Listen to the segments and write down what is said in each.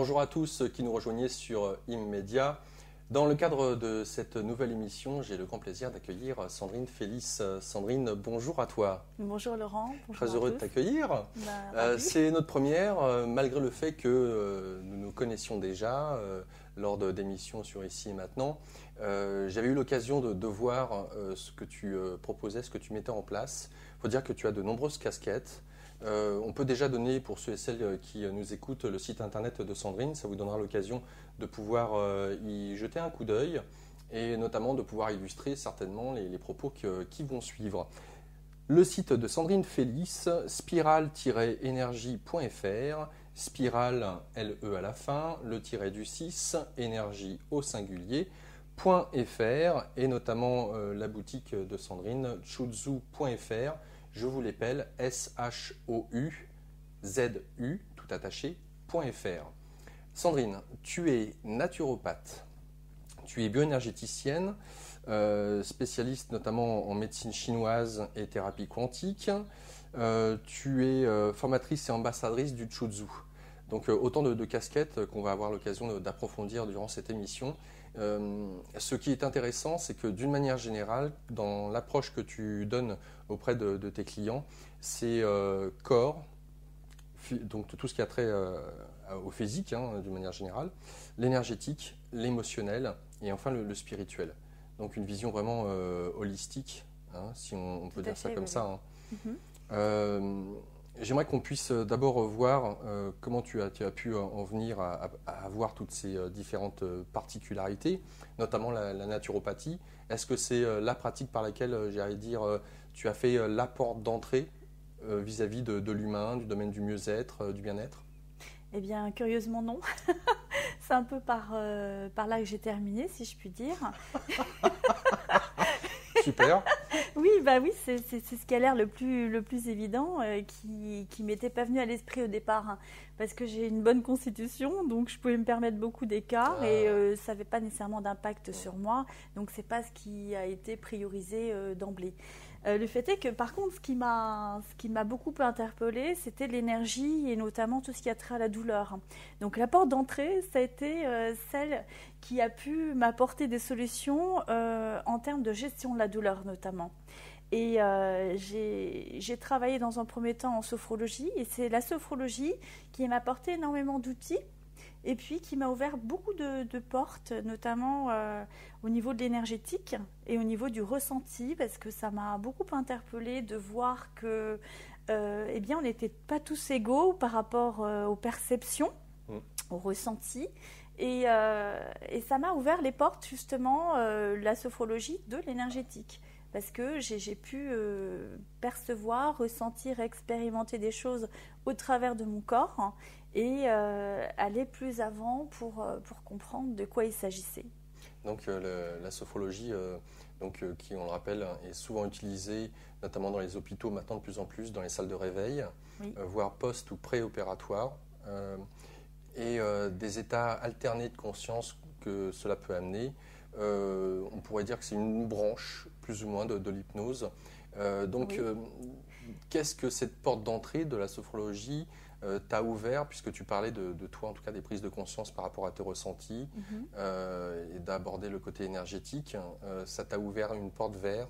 Bonjour à tous qui nous rejoignez sur Immedia. Dans le cadre de cette nouvelle émission, j'ai le grand plaisir d'accueillir Sandrine Félix. Sandrine, bonjour à toi. Bonjour Laurent. Bonjour Très heureux de t'accueillir. C'est notre première, malgré le fait que nous nous connaissions déjà lors d'émissions sur Ici et Maintenant. J'avais eu l'occasion de voir ce que tu proposais, ce que tu mettais en place. Il faut dire que tu as de nombreuses casquettes. On peut déjà donner, pour ceux et celles qui nous écoutent, le site internet de Sandrine. Ça vous donnera l'occasion de pouvoir y jeter un coup d'œil et notamment de pouvoir illustrer certainement les propos qui vont suivre. Le site de Sandrine Félix, spiral-énergie.fr, spiral, L-E à la fin, le tiret du 6, énergie au singulier, .fr et notamment la boutique de Sandrine, chuzzu.fr. Je vous l'appelle S-H-O-U-Z-U, tout attaché, .fr. Sandrine, tu es naturopathe, tu es bioénergéticienne, spécialiste notamment en médecine chinoise et thérapie quantique. Tu es formatrice et ambassadrice du Chuzzu. Donc autant de casquettes qu'on va avoir l'occasion d'approfondir durant cette émission. Ce qui est intéressant, c'est que d'une manière générale, dans l'approche que tu donnes auprès de tes clients, c'est corps, donc tout ce qui a trait au physique, d'une manière générale, l'énergétique, l'émotionnel et enfin le spirituel. Donc une vision vraiment holistique, si on peut dire ça comme ça. J'aimerais qu'on puisse d'abord voir comment tu as pu en venir à avoir toutes ces différentes particularités, notamment la naturopathie. Est-ce que c'est la pratique par laquelle, j'allais dire, tu as fait la porte d'entrée vis-à-vis de l'humain, du domaine du mieux-être, du bien-être ? Eh bien, curieusement, non. C'est un peu par là que j'ai terminé, si je puis dire. Super. Oui, c'est ce qui a l'air le plus évident, qui m'était pas venu à l'esprit au départ, parce que j'ai une bonne constitution, donc je pouvais me permettre beaucoup d'écarts et ça n'avait pas nécessairement d'impact sur moi, donc c'est pas ce qui a été priorisé d'emblée. Le fait est que par contre, ce qui m'a beaucoup interpellée, c'était l'énergie et notamment tout ce qui a trait à la douleur. Donc la porte d'entrée, ça a été celle qui a pu m'apporter des solutions en termes de gestion de la douleur notamment. Et j'ai travaillé dans un premier temps en sophrologie et c'est la sophrologie qui m'a apporté énormément d'outils et puis qui m'a ouvert beaucoup de portes, notamment au niveau de l'énergétique et au niveau du ressenti, parce que ça m'a beaucoup interpellée de voir que eh bien, on n'était pas tous égaux par rapport aux perceptions, aux ressentis. Et ça m'a ouvert les portes, justement, la sophrologie de l'énergétique. Parce que j'ai pu percevoir, ressentir, expérimenter des choses au travers de mon corps et aller plus avant pour comprendre de quoi il s'agissait. Donc la sophrologie, qui, on le rappelle, est souvent utilisée, notamment dans les hôpitaux, maintenant de plus en plus, dans les salles de réveil, oui. Voire post- ou pré-opératoire, et des états alternés de conscience que cela peut amener. On pourrait dire que c'est une branche, plus ou moins, de l'hypnose. Oui. Qu'est-ce que cette porte d'entrée de la sophrologie t'a ouvert, puisque tu parlais de toi, en tout cas des prises de conscience par rapport à tes ressentis, et d'aborder le côté énergétique, ça t'a ouvert une porte vers ?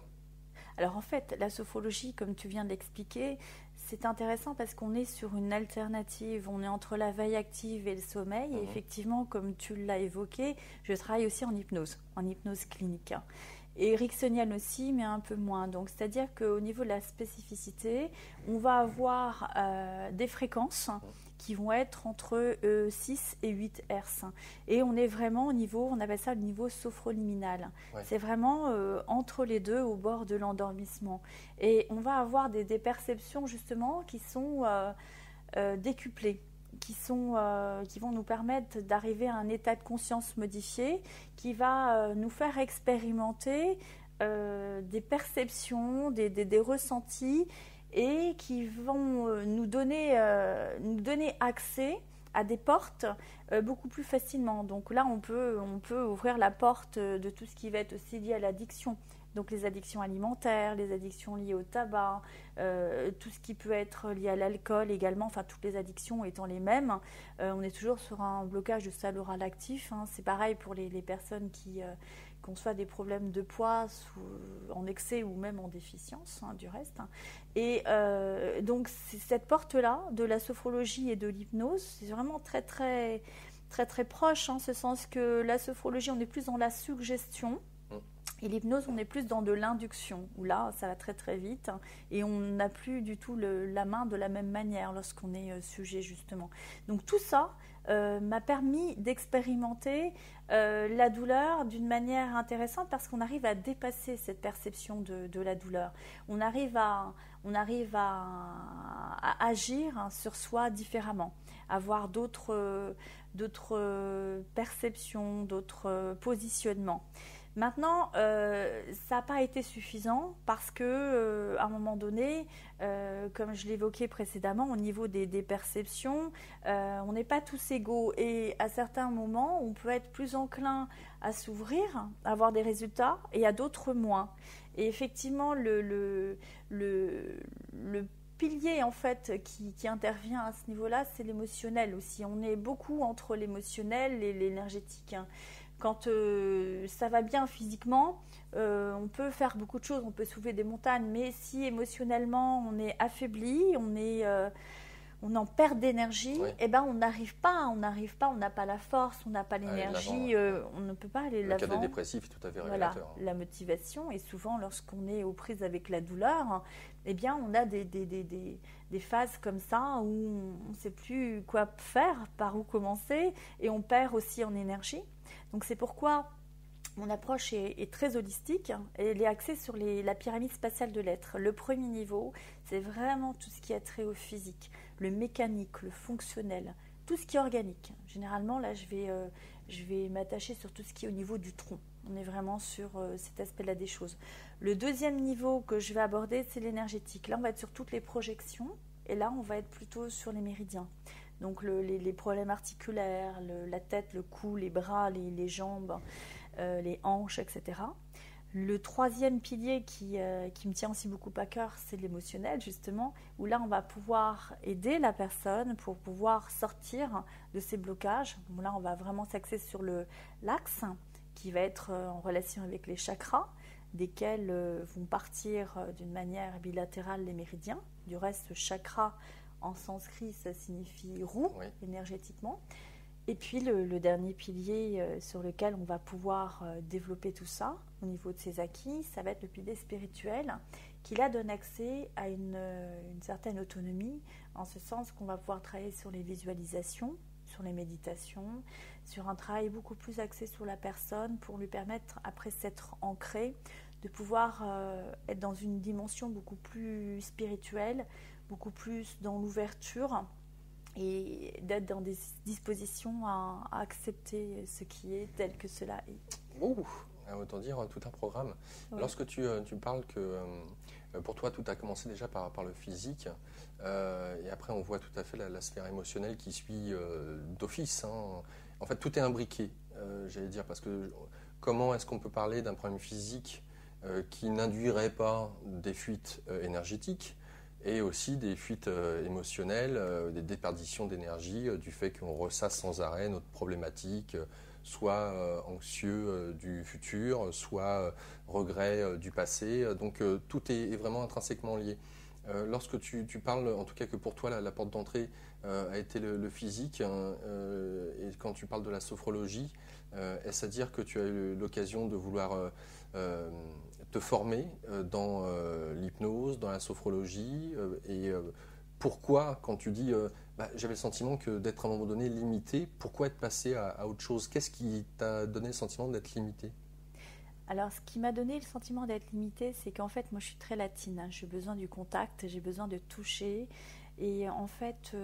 Alors en fait, la sophrologie, comme tu viens de l'expliquer, c'est intéressant parce qu'on est sur une alternative, on est entre la veille active et le sommeil, et effectivement, comme tu l'as évoqué, je travaille aussi en hypnose clinique. Et ericksonienne aussi, mais un peu moins. Donc, c'est-à-dire qu'au niveau de la spécificité, on va avoir des fréquences qui vont être entre 6 et 8 Hz. Et on est vraiment au niveau, on appelle ça le niveau sophroliminal. Ouais. C'est vraiment entre les deux, au bord de l'endormissement. Et on va avoir des perceptions, justement, qui sont décuplées. Qui vont nous permettre d'arriver à un état de conscience modifié qui va nous faire expérimenter des perceptions, des ressentis et qui vont nous donner accès à des portes beaucoup plus facilement. Donc là, on peut ouvrir la porte de tout ce qui va être aussi lié à l'addiction, Donc les addictions alimentaires, les addictions liées au tabac, tout ce qui peut être lié à l'alcool également, enfin toutes les addictions étant les mêmes. On est toujours sur un blocage de stade oral actif. C'est pareil pour les personnes qui ont soit des problèmes de poids en excès ou même en déficience du reste. Et donc cette porte-là de la sophrologie et de l'hypnose, c'est vraiment très très très très proche, en ce sens que la sophrologie, on est plus dans la suggestion. Et l'hypnose, on est plus dans de l'induction, où là, ça va très très vite et on n'a plus du tout la main de la même manière lorsqu'on est sujet, justement. Donc tout ça m'a permis d'expérimenter la douleur d'une manière intéressante, parce qu'on arrive à dépasser cette perception de la douleur. On arrive à agir sur soi différemment, avoir d'autres perceptions, d'autres positionnements. Maintenant, ça n'a pas été suffisant parce que, à un moment donné, comme je l'évoquais précédemment, au niveau des perceptions, on n'est pas tous égaux. Et à certains moments, on peut être plus enclin à s'ouvrir, à avoir des résultats, et à d'autres moins. Et effectivement, le pilier en fait qui intervient à ce niveau-là, c'est l'émotionnel aussi. On est beaucoup entre l'émotionnel et l'énergétique. Quand ça va bien physiquement, on peut faire beaucoup de choses, on peut soulever des montagnes, mais si émotionnellement on est affaibli, on en perd d'énergie, Oui. eh ben on n'arrive pas, on n'a pas la force, on n'a pas l'énergie, on ne peut pas aller de l'avant. Le cas des dépressifs est tout à fait révélateur. Voilà, la motivation, et souvent lorsqu'on est aux prises avec la douleur, eh bien on a des phases comme ça où on ne sait plus quoi faire, par où commencer, et on perd aussi en énergie. Donc c'est pourquoi mon approche est très holistique, et elle est axée sur la pyramide spatiale de l'être. Le premier niveau, c'est vraiment tout ce qui a trait au physique, le mécanique, le fonctionnel, tout ce qui est organique. Généralement, là, je vais m'attacher sur tout ce qui est au niveau du tronc. On est vraiment sur cet aspect-là des choses. Le deuxième niveau que je vais aborder, c'est l'énergétique. Là, on va être sur toutes les projections, et là, on va être plutôt sur les méridiens. Donc les problèmes articulaires, la tête, le cou, les bras, les jambes, les hanches, etc. Le troisième pilier qui me tient aussi beaucoup à cœur, c'est l'émotionnel, justement, où là, on va pouvoir aider la personne pour pouvoir sortir de ces blocages. Donc là, on va vraiment s'axer sur l'axe qui va être en relation avec les chakras, desquels vont partir d'une manière bilatérale les méridiens. Du reste, chakra, en sanskrit, ça signifie roue, oui, énergétiquement. Et puis le dernier pilier sur lequel on va pouvoir développer tout ça au niveau de ses acquis, ça va être le pilier spirituel, qui là donne accès à une certaine autonomie, en ce sens qu'on va pouvoir travailler sur les visualisations, sur les méditations, sur un travail beaucoup plus axé sur la personne pour lui permettre, après s'être ancré, de pouvoir être dans une dimension beaucoup plus spirituelle, beaucoup plus dans l'ouverture, et d'être dans des dispositions à accepter ce qui est tel que cela est. Autant dire tout un programme. Oui. Lorsque tu parles que pour toi tout a commencé déjà par le physique, et après on voit tout à fait la sphère émotionnelle qui suit d'office. En fait tout est imbriqué, j'allais dire, parce que comment est-ce qu'on peut parler d'un problème physique qui n'induirait pas des fuites énergétiques et aussi des fuites émotionnelles, des déperditions d'énergie du fait qu'on ressasse sans arrêt notre problématique, soit anxieux du futur, soit regret du passé. Donc tout est vraiment intrinsèquement lié. Lorsque tu parles, en tout cas que pour toi la porte d'entrée a été le physique, et quand tu parles de la sophrologie, est-ce à dire que tu as eu l'occasion de vouloir te former dans l'hypnose, dans la sophrologie, et pourquoi, quand tu dis j'avais le sentiment que d'être à un moment donné limité, pourquoi être passé à autre chose? Qu'est-ce qui t'a donné le sentiment d'être limité? Alors, ce qui m'a donné le sentiment d'être limité, c'est qu'en fait, moi, je suis très latine. J'ai besoin du contact, j'ai besoin de toucher. Et en fait,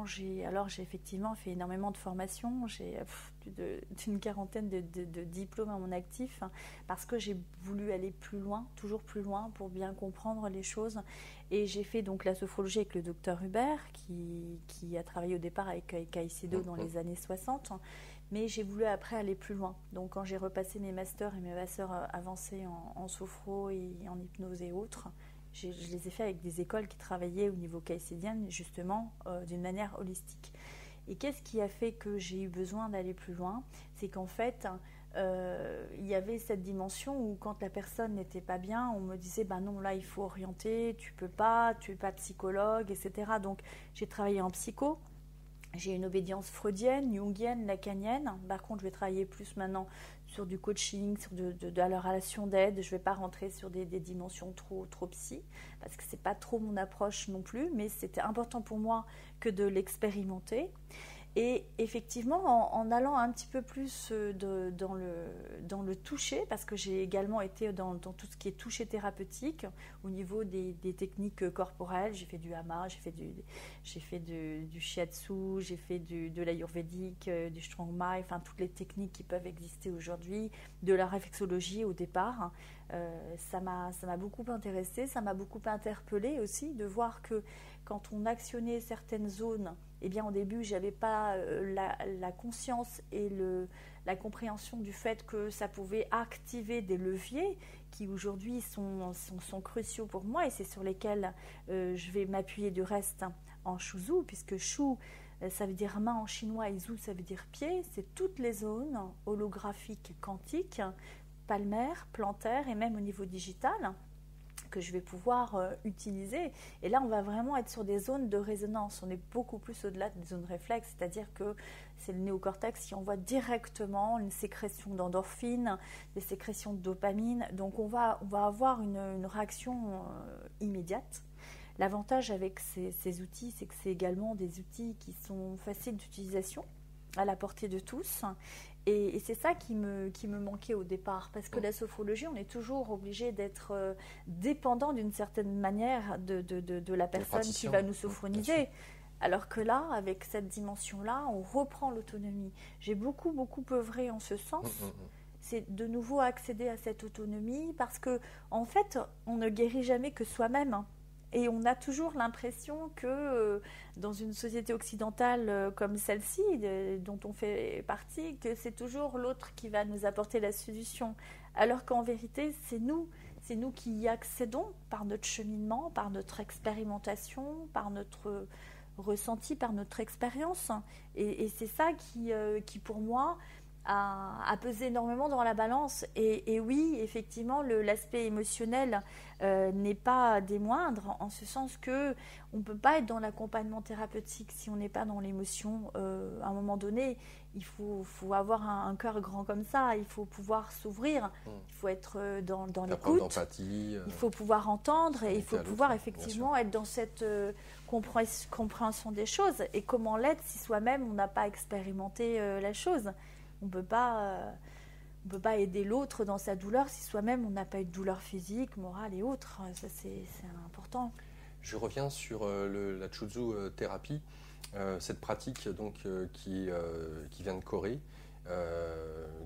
j'ai effectivement fait énormément de formations. J'ai plus d'une quarantaine de diplômes à mon actif, hein, parce que j'ai voulu aller plus loin, toujours plus loin, pour bien comprendre les choses. Et j'ai fait donc la sophrologie avec le docteur Hubert, qui a travaillé au départ avec Caicedo dans les années 60. Mais j'ai voulu après aller plus loin. Donc quand j'ai repassé mes masters et mes masters avancés en sophro et en hypnose et autres, je les ai fait avec des écoles qui travaillaient au niveau caïcédien, justement, d'une manière holistique. Et qu'est-ce qui a fait que j'ai eu besoin d'aller plus loin? C'est qu'en fait, il y avait cette dimension où quand la personne n'était pas bien, on me disait « non, là, il faut orienter, tu peux pas, tu n'es pas psychologue, etc. » Donc, j'ai travaillé en psycho. J'ai une obédience freudienne, jungienne, lacanienne. Par contre, je vais travailler plus maintenant sur du coaching, sur de la relation d'aide. Je ne vais pas rentrer sur des dimensions trop psy, parce que ce n'est pas trop mon approche non plus, mais c'était important pour moi que de l'expérimenter. Et effectivement, en allant un petit peu plus dans le toucher, parce que j'ai également été dans tout ce qui est toucher thérapeutique, au niveau des techniques corporelles, j'ai fait du hama, j'ai fait du shiatsu, j'ai fait de l'ayurvédique, du strong mind, enfin toutes les techniques qui peuvent exister aujourd'hui, de la réflexologie au départ. Ça m'a beaucoup intéressée, ça m'a beaucoup interpellée aussi de voir que quand on actionnait certaines zones, eh bien, au début, je n'avais pas la conscience et la compréhension du fait que ça pouvait activer des leviers qui aujourd'hui sont cruciaux pour moi, et c'est sur lesquels je vais m'appuyer du reste en Shuzu, puisque Shu, ça veut dire main en chinois et Zu, ça veut dire pied. C'est toutes les zones holographiques quantiques, palmaires, plantaires et même au niveau digital, que je vais pouvoir utiliser. Et là, on va vraiment être sur des zones de résonance. On est beaucoup plus au-delà des zones réflexes, c'est-à-dire que c'est le néocortex qui envoie directement une sécrétion d'endorphine, des sécrétions de dopamine. Donc, on va avoir une réaction immédiate. L'avantage avec ces outils, c'est que c'est également des outils qui sont faciles d'utilisation, à la portée de tous. Et c'est ça qui me manquait au départ, parce que la sophrologie, on est toujours obligé d'être dépendant d'une certaine manière de la personne qui va nous sophroniser. Alors que là, avec cette dimension-là, on reprend l'autonomie. J'ai beaucoup œuvré en ce sens. C'est de nouveau accéder à cette autonomie, parce que en fait, on ne guérit jamais que soi-même. Et on a toujours l'impression que dans une société occidentale comme celle-ci, dont on fait partie, que c'est toujours l'autre qui va nous apporter la solution. Alors qu'en vérité, c'est nous qui y accédons par notre cheminement, par notre expérimentation, par notre ressenti, par notre expérience. Et c'est ça qui pour moi, a pesé énormément dans la balance. Et oui, effectivement, l'aspect émotionnel n'est pas des moindres, en ce sens que on ne peut pas être dans l'accompagnement thérapeutique si on n'est pas dans l'émotion. À un moment donné, il faut avoir un cœur grand comme ça, il faut pouvoir s'ouvrir, il faut être dans l'écoute, d'empathie, il faut pouvoir entendre, et il faut pouvoir effectivement être dans cette compréhension des choses. Et comment l'être si soi-même on n'a pas expérimenté la chose? On ne peut pas aider l'autre dans sa douleur si soi-même on n'a pas eu de douleur physique, morale et autres. Ça, c'est important. Je reviens sur la Shuzu thérapie, cette pratique donc, qui vient de Corée,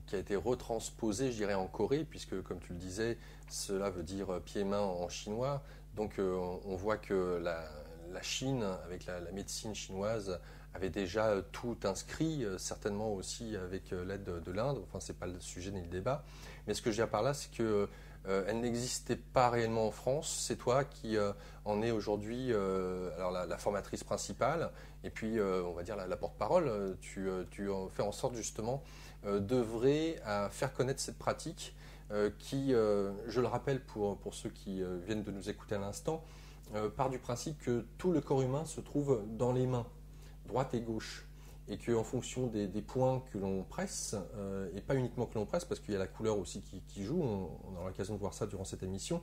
qui a été retransposée, je dirais, en Corée, puisque, comme tu le disais, cela veut dire pied-main en chinois. Donc, on voit que la Chine, avec la médecine chinoise, avait déjà tout inscrit, certainement aussi avec l'aide de l'Inde. Enfin, ce n'est pas le sujet ni le débat. Mais ce que je veux dire par là, c'est qu'elle n'existait pas réellement en France. C'est toi qui en es aujourd'hui la formatrice principale, et puis, on va dire, la porte-parole. Tu fais en sorte, justement, d'œuvrer à faire connaître cette pratique qui, je le rappelle pour ceux qui viennent de nous écouter à l'instant, part du principe que tout le corps humain se trouve dans les mains, droite et gauche, et qu'en fonction des points que l'on presse, et pas uniquement que l'on presse, parce qu'il y a la couleur aussi qui joue, on aura l'occasion de voir ça durant cette émission,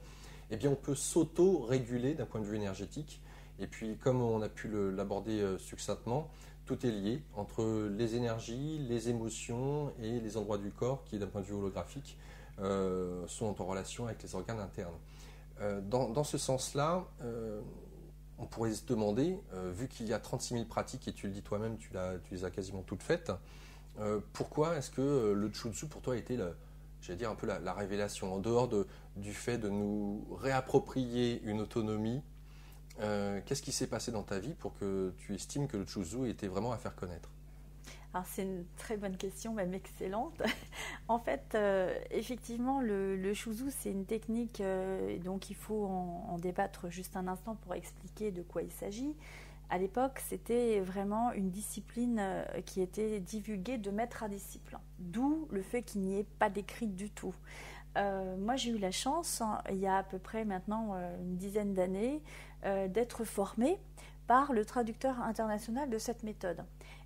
eh bien on peut s'auto-réguler d'un point de vue énergétique. Et puis, comme on a pu l'aborder succinctement, tout est lié entre les énergies, les émotions et les endroits du corps qui, d'un point de vue holographique, sont en relation avec les organes internes. Dans ce sens-là, on pourrait se demander, vu qu'il y a 36 000 pratiques et tu le dis toi-même, tu les as quasiment toutes faites, pourquoi est-ce que le Chuzhu pour toi a été, j'allais dire un peu la révélation, en dehors du fait de nous réapproprier une autonomie? Qu'est-ce qui s'est passé dans ta vie pour que tu estimes que le Chuzhu était vraiment à faire connaître? Alors c'est une très bonne question, même excellente. En fait, effectivement, le Chuzhu, c'est une technique, donc il faut en débattre juste un instant pour expliquer de quoi il s'agit. À l'époque, c'était vraiment une discipline qui était divulguée de maître à disciple, d'où le fait qu'il n'y ait pas d'écrit du tout. Moi, j'ai eu la chance, il y a à peu près maintenant une dizaine d'années, d'être formée par le traducteur international de cette méthode.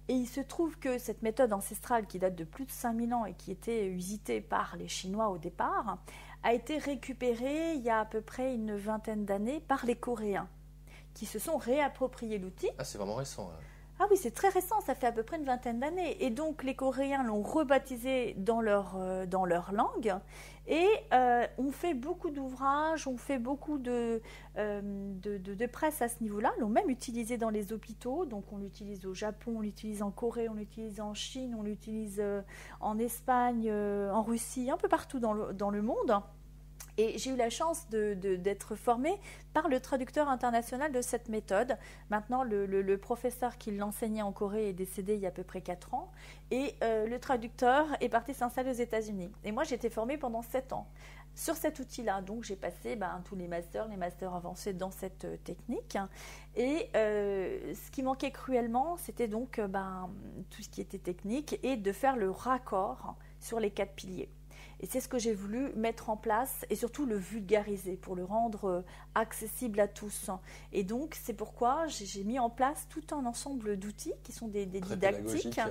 Et il se trouve que cette méthode ancestrale qui date de plus de 5000 ans et qui était usitée par les Chinois au départ, a été récupérée il y a à peu près une vingtaine d'années par les Coréens, qui se sont réappropriés l'outil. Ah, c'est vraiment récent. Hein. Ah oui, c'est très récent, ça fait à peu près une vingtaine d'années. Et donc les Coréens l'ont rebaptisé dans leur langue. Et on fait beaucoup d'ouvrages, on fait beaucoup de presse à ce niveau-là. L'ont même utilisé dans les hôpitaux. Donc on l'utilise au Japon, on l'utilise en Corée, on l'utilise en Chine, on l'utilise en Espagne, en Russie, un peu partout dans le monde. Et j'ai eu la chance d'être formée par le traducteur international de cette méthode. Maintenant, le professeur qui l'enseignait en Corée est décédé il y a à peu près 4 ans. Et le traducteur est parti s'installer aux États-Unis. Et moi, j'ai été formée pendant 7 ans sur cet outil-là. Donc, j'ai passé tous les masters avancés dans cette technique. Et ce qui manquait cruellement, c'était donc tout ce qui était technique et de faire le raccord sur les 4 piliers. Et c'est ce que j'ai voulu mettre en place et surtout le vulgariser pour le rendre accessible à tous. Et donc, c'est pourquoi j'ai mis en place tout un ensemble d'outils qui sont des didactiques,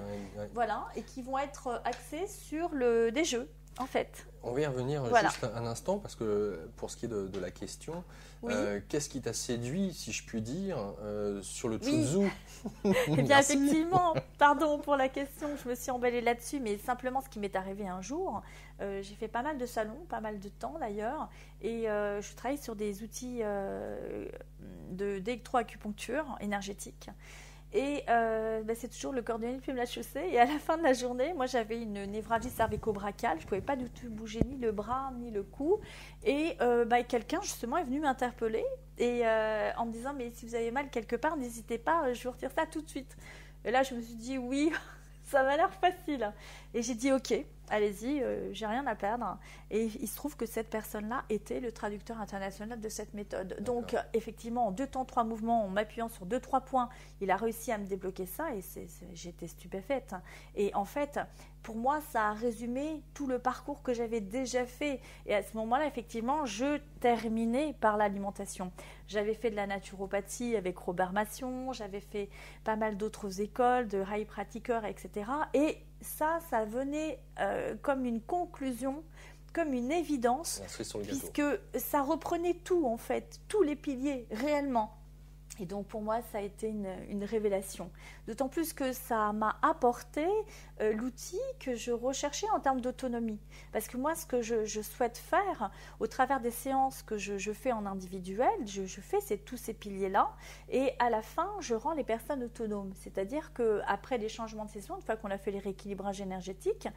voilà, et qui vont être axés sur des jeux, en fait. On va y revenir juste un instant, parce que pour ce qui est de la question, oui. Qu'est-ce qui t'a séduit, si je puis dire, sur le Chuzhu? Eh bien, effectivement, pardon pour la question, je me suis emballée là-desdessus, mais simplement ce qui m'est arrivé un jour, j'ai fait pas mal de salons, pas mal de temps d'ailleurs, et je travaille sur des outils d'électroacupuncture énergétique. Et c'est toujours le cordonnier qui me l'a chaussée. Et à la fin de la journée, moi j'avais une névralgie cervico-brachiale. Je ne pouvais pas du tout bouger ni le bras ni le cou. Et quelqu'un justement est venu m'interpeller et en me disant mais si vous avez mal quelque part, n'hésitez pas, je vous retire ça tout de suite. Et là je me suis dit oui, ça m'a l'air facile. Et j'ai dit ok, allez-y, j'ai rien à perdre. Et il se trouve que cette personne-là était le traducteur international de cette méthode. Donc effectivement, en 2 temps, 3 mouvements, en m'appuyant sur 2-3 points, il a réussi à me débloquer ça et j'étais stupéfaite. Et en fait, pour moi, ça a résumé tout le parcours que j'avais déjà fait. Et à ce moment-là, effectivement, je terminais par l'alimentation. J'avais fait de la naturopathie avec Robert Massion, j'avais fait pas mal d'autres écoles, de heilpraktiker, etc. Et ça venait comme une conclusion, comme une évidence, puisque ça reprenait tout en fait, tous les piliers réellement. Et donc pour moi, ça a été une révélation. D'autant plus que ça m'a apporté l'outil que je recherchais en termes d'autonomie. Parce que moi, ce que je souhaite faire, au travers des séances que je fais en individuel, je fais tous ces piliers-là. Et à la fin, je rends les personnes autonomes. C'est-à-dire qu'après les changements de session, une fois qu'on a fait les rééquilibrages énergétiques,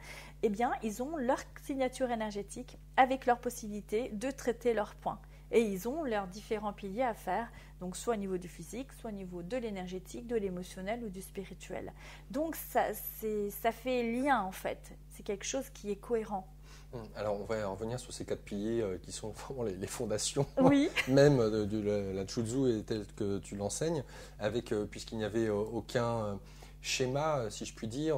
eh bien, ils ont leur signature énergétique avec leur possibilité de traiter leurs points. Et ils ont leurs différents piliers à faire, donc soit au niveau du physique, soit au niveau de l'énergétique, de l'émotionnel ou du spirituel. Donc ça fait lien en fait, c'est quelque chose qui est cohérent. Alors on va revenir sur ces 4 piliers qui sont vraiment les fondations même de la Chuzhu telle que tu l'enseignes, puisqu'il n'y avait aucun schéma, si je puis dire,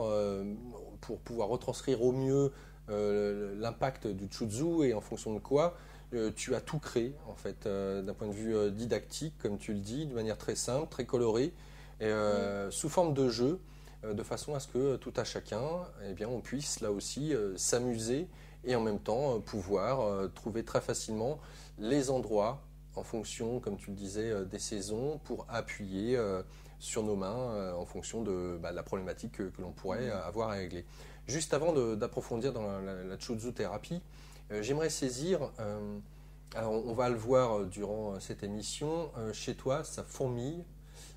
pour pouvoir retranscrire au mieux l'impact du Chuzhu et en fonction de quoi tu as tout créé en fait d'un point de vue didactique, comme tu le dis, de manière très simple, très colorée, et, sous forme de jeu, de façon à ce que tout à chacun, eh bien, on puisse là aussi s'amuser et en même temps pouvoir trouver très facilement les endroits en fonction, comme tu le disais, des saisons pour appuyer sur nos mains en fonction de la problématique que l'on pourrait avoir à régler. Juste avant d'approfondir dans la Chuzhu thérapie, j'aimerais saisir Alors, on va le voir durant cette émission. Chez toi, ça fourmille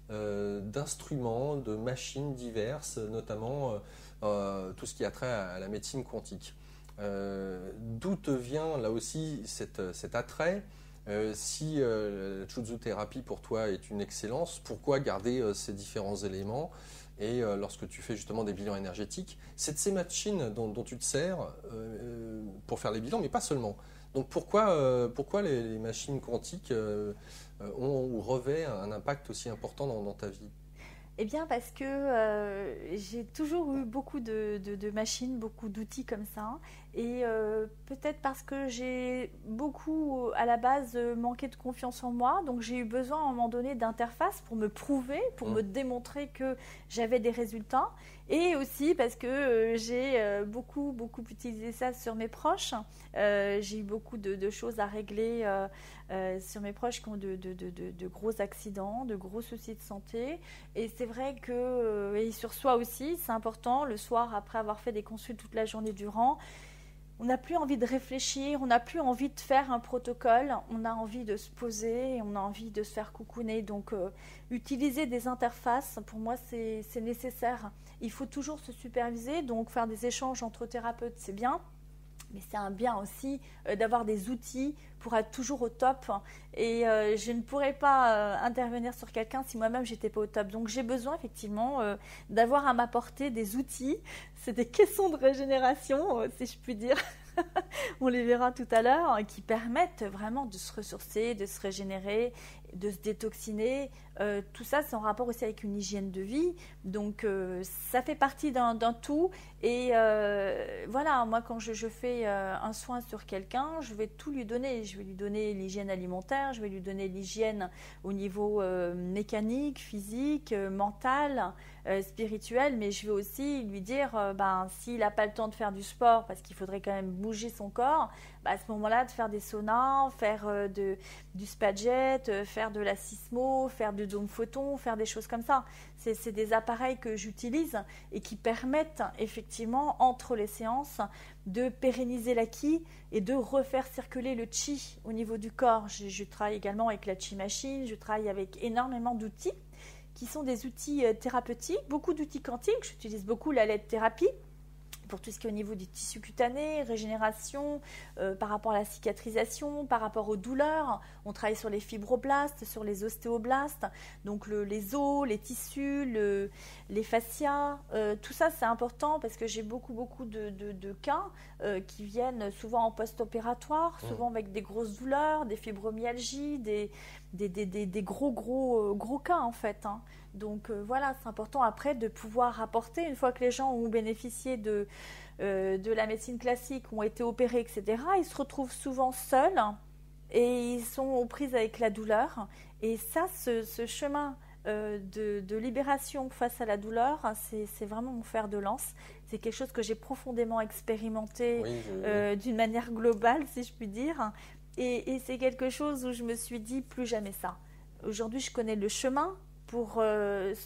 d'instruments, de machines diverses, notamment tout ce qui a trait à la médecine quantique. D'où te vient là aussi cet attrait? Si la Chuzhu-thérapie pour toi est une excellence, pourquoi garder ces différents éléments? Et lorsque tu fais justement des bilans énergétiques, c'est de ces machines dont tu te sers pour faire les bilans, mais pas seulement. Donc pourquoi les machines quantiques ont ou revêtent un impact aussi important dans ta vie? Eh bien, parce que j'ai toujours eu beaucoup de machines, beaucoup d'outils comme ça. Et peut-être parce que j'ai beaucoup, à la base, manqué de confiance en moi. Donc, j'ai eu besoin, à un moment donné, d'interfaces pour me prouver, pour me démontrer que j'avais des résultats. Et aussi parce que j'ai beaucoup utilisé ça sur mes proches. J'ai eu beaucoup de choses à régler sur mes proches qui ont de gros accidents, de gros soucis de santé. Et c'est vrai que, et sur soi aussi, c'est important, le soir, après avoir fait des consultes toute la journée durant, on n'a plus envie de réfléchir, on n'a plus envie de faire un protocole, on a envie de se poser, on a envie de se faire coucouner. Donc, utiliser des interfaces, pour moi, c'est nécessaire. Il faut toujours se superviser, donc faire des échanges entre thérapeutes, c'est bien. Mais c'est un bien aussi d'avoir des outils pour être toujours au top. Et je ne pourrais pas intervenir sur quelqu'un si moi-même j'étais pas au top. Donc j'ai besoin effectivement d'avoir à m'apporter des outils. C'est des caissons de régénération, si je puis dire. On les verra tout à l'heure, qui permettent vraiment de se ressourcer, de se régénérer, de se détoxiner. Tout ça, c'est en rapport aussi avec une hygiène de vie. Donc, ça fait partie d'un tout. Et voilà, moi, quand je fais un soin sur quelqu'un, je vais tout lui donner. Je vais lui donner l'hygiène alimentaire, je vais lui donner l'hygiène au niveau mécanique, physique, mental, spirituel. Mais je vais aussi lui dire, s'il n'a pas le temps de faire du sport, parce qu'il faudrait quand même bouger son corps, à ce moment-là, de faire des saunas, faire du spa jet, faire de la sismo, faire du dôme photon, faire des choses comme ça. C'est des appareils que j'utilise et qui permettent effectivement, entre les séances, de pérenniser l'acquis et de refaire circuler le chi au niveau du corps. Je travaille également avec la chi machine, je travaille avec énormément d'outils qui sont des outils thérapeutiques, beaucoup d'outils quantiques. J'utilise beaucoup la LED thérapie pour tout ce qui est au niveau du tissu cutané, régénération, par rapport à la cicatrisation, par rapport aux douleurs. On travaille sur les fibroblastes, sur les ostéoblastes, donc les os, les tissus, les fascias. Tout ça, c'est important parce que j'ai beaucoup de cas qui viennent souvent en post-opératoire, souvent avec des grosses douleurs, des fibromyalgies, des gros cas en fait. Donc voilà, c'est important après de pouvoir apporter, une fois que les gens ont bénéficié de la médecine classique, ont été opérés, etc., ils se retrouvent souvent seuls et ils sont aux prises avec la douleur. Et ça, ce chemin de libération face à la douleur, c'est vraiment mon fer de lance. C'est quelque chose que j'ai profondément expérimenté d'une manière globale, si je puis dire. Et c'est quelque chose où je me suis dit, plus jamais ça. Aujourd'hui, je connais le chemin pour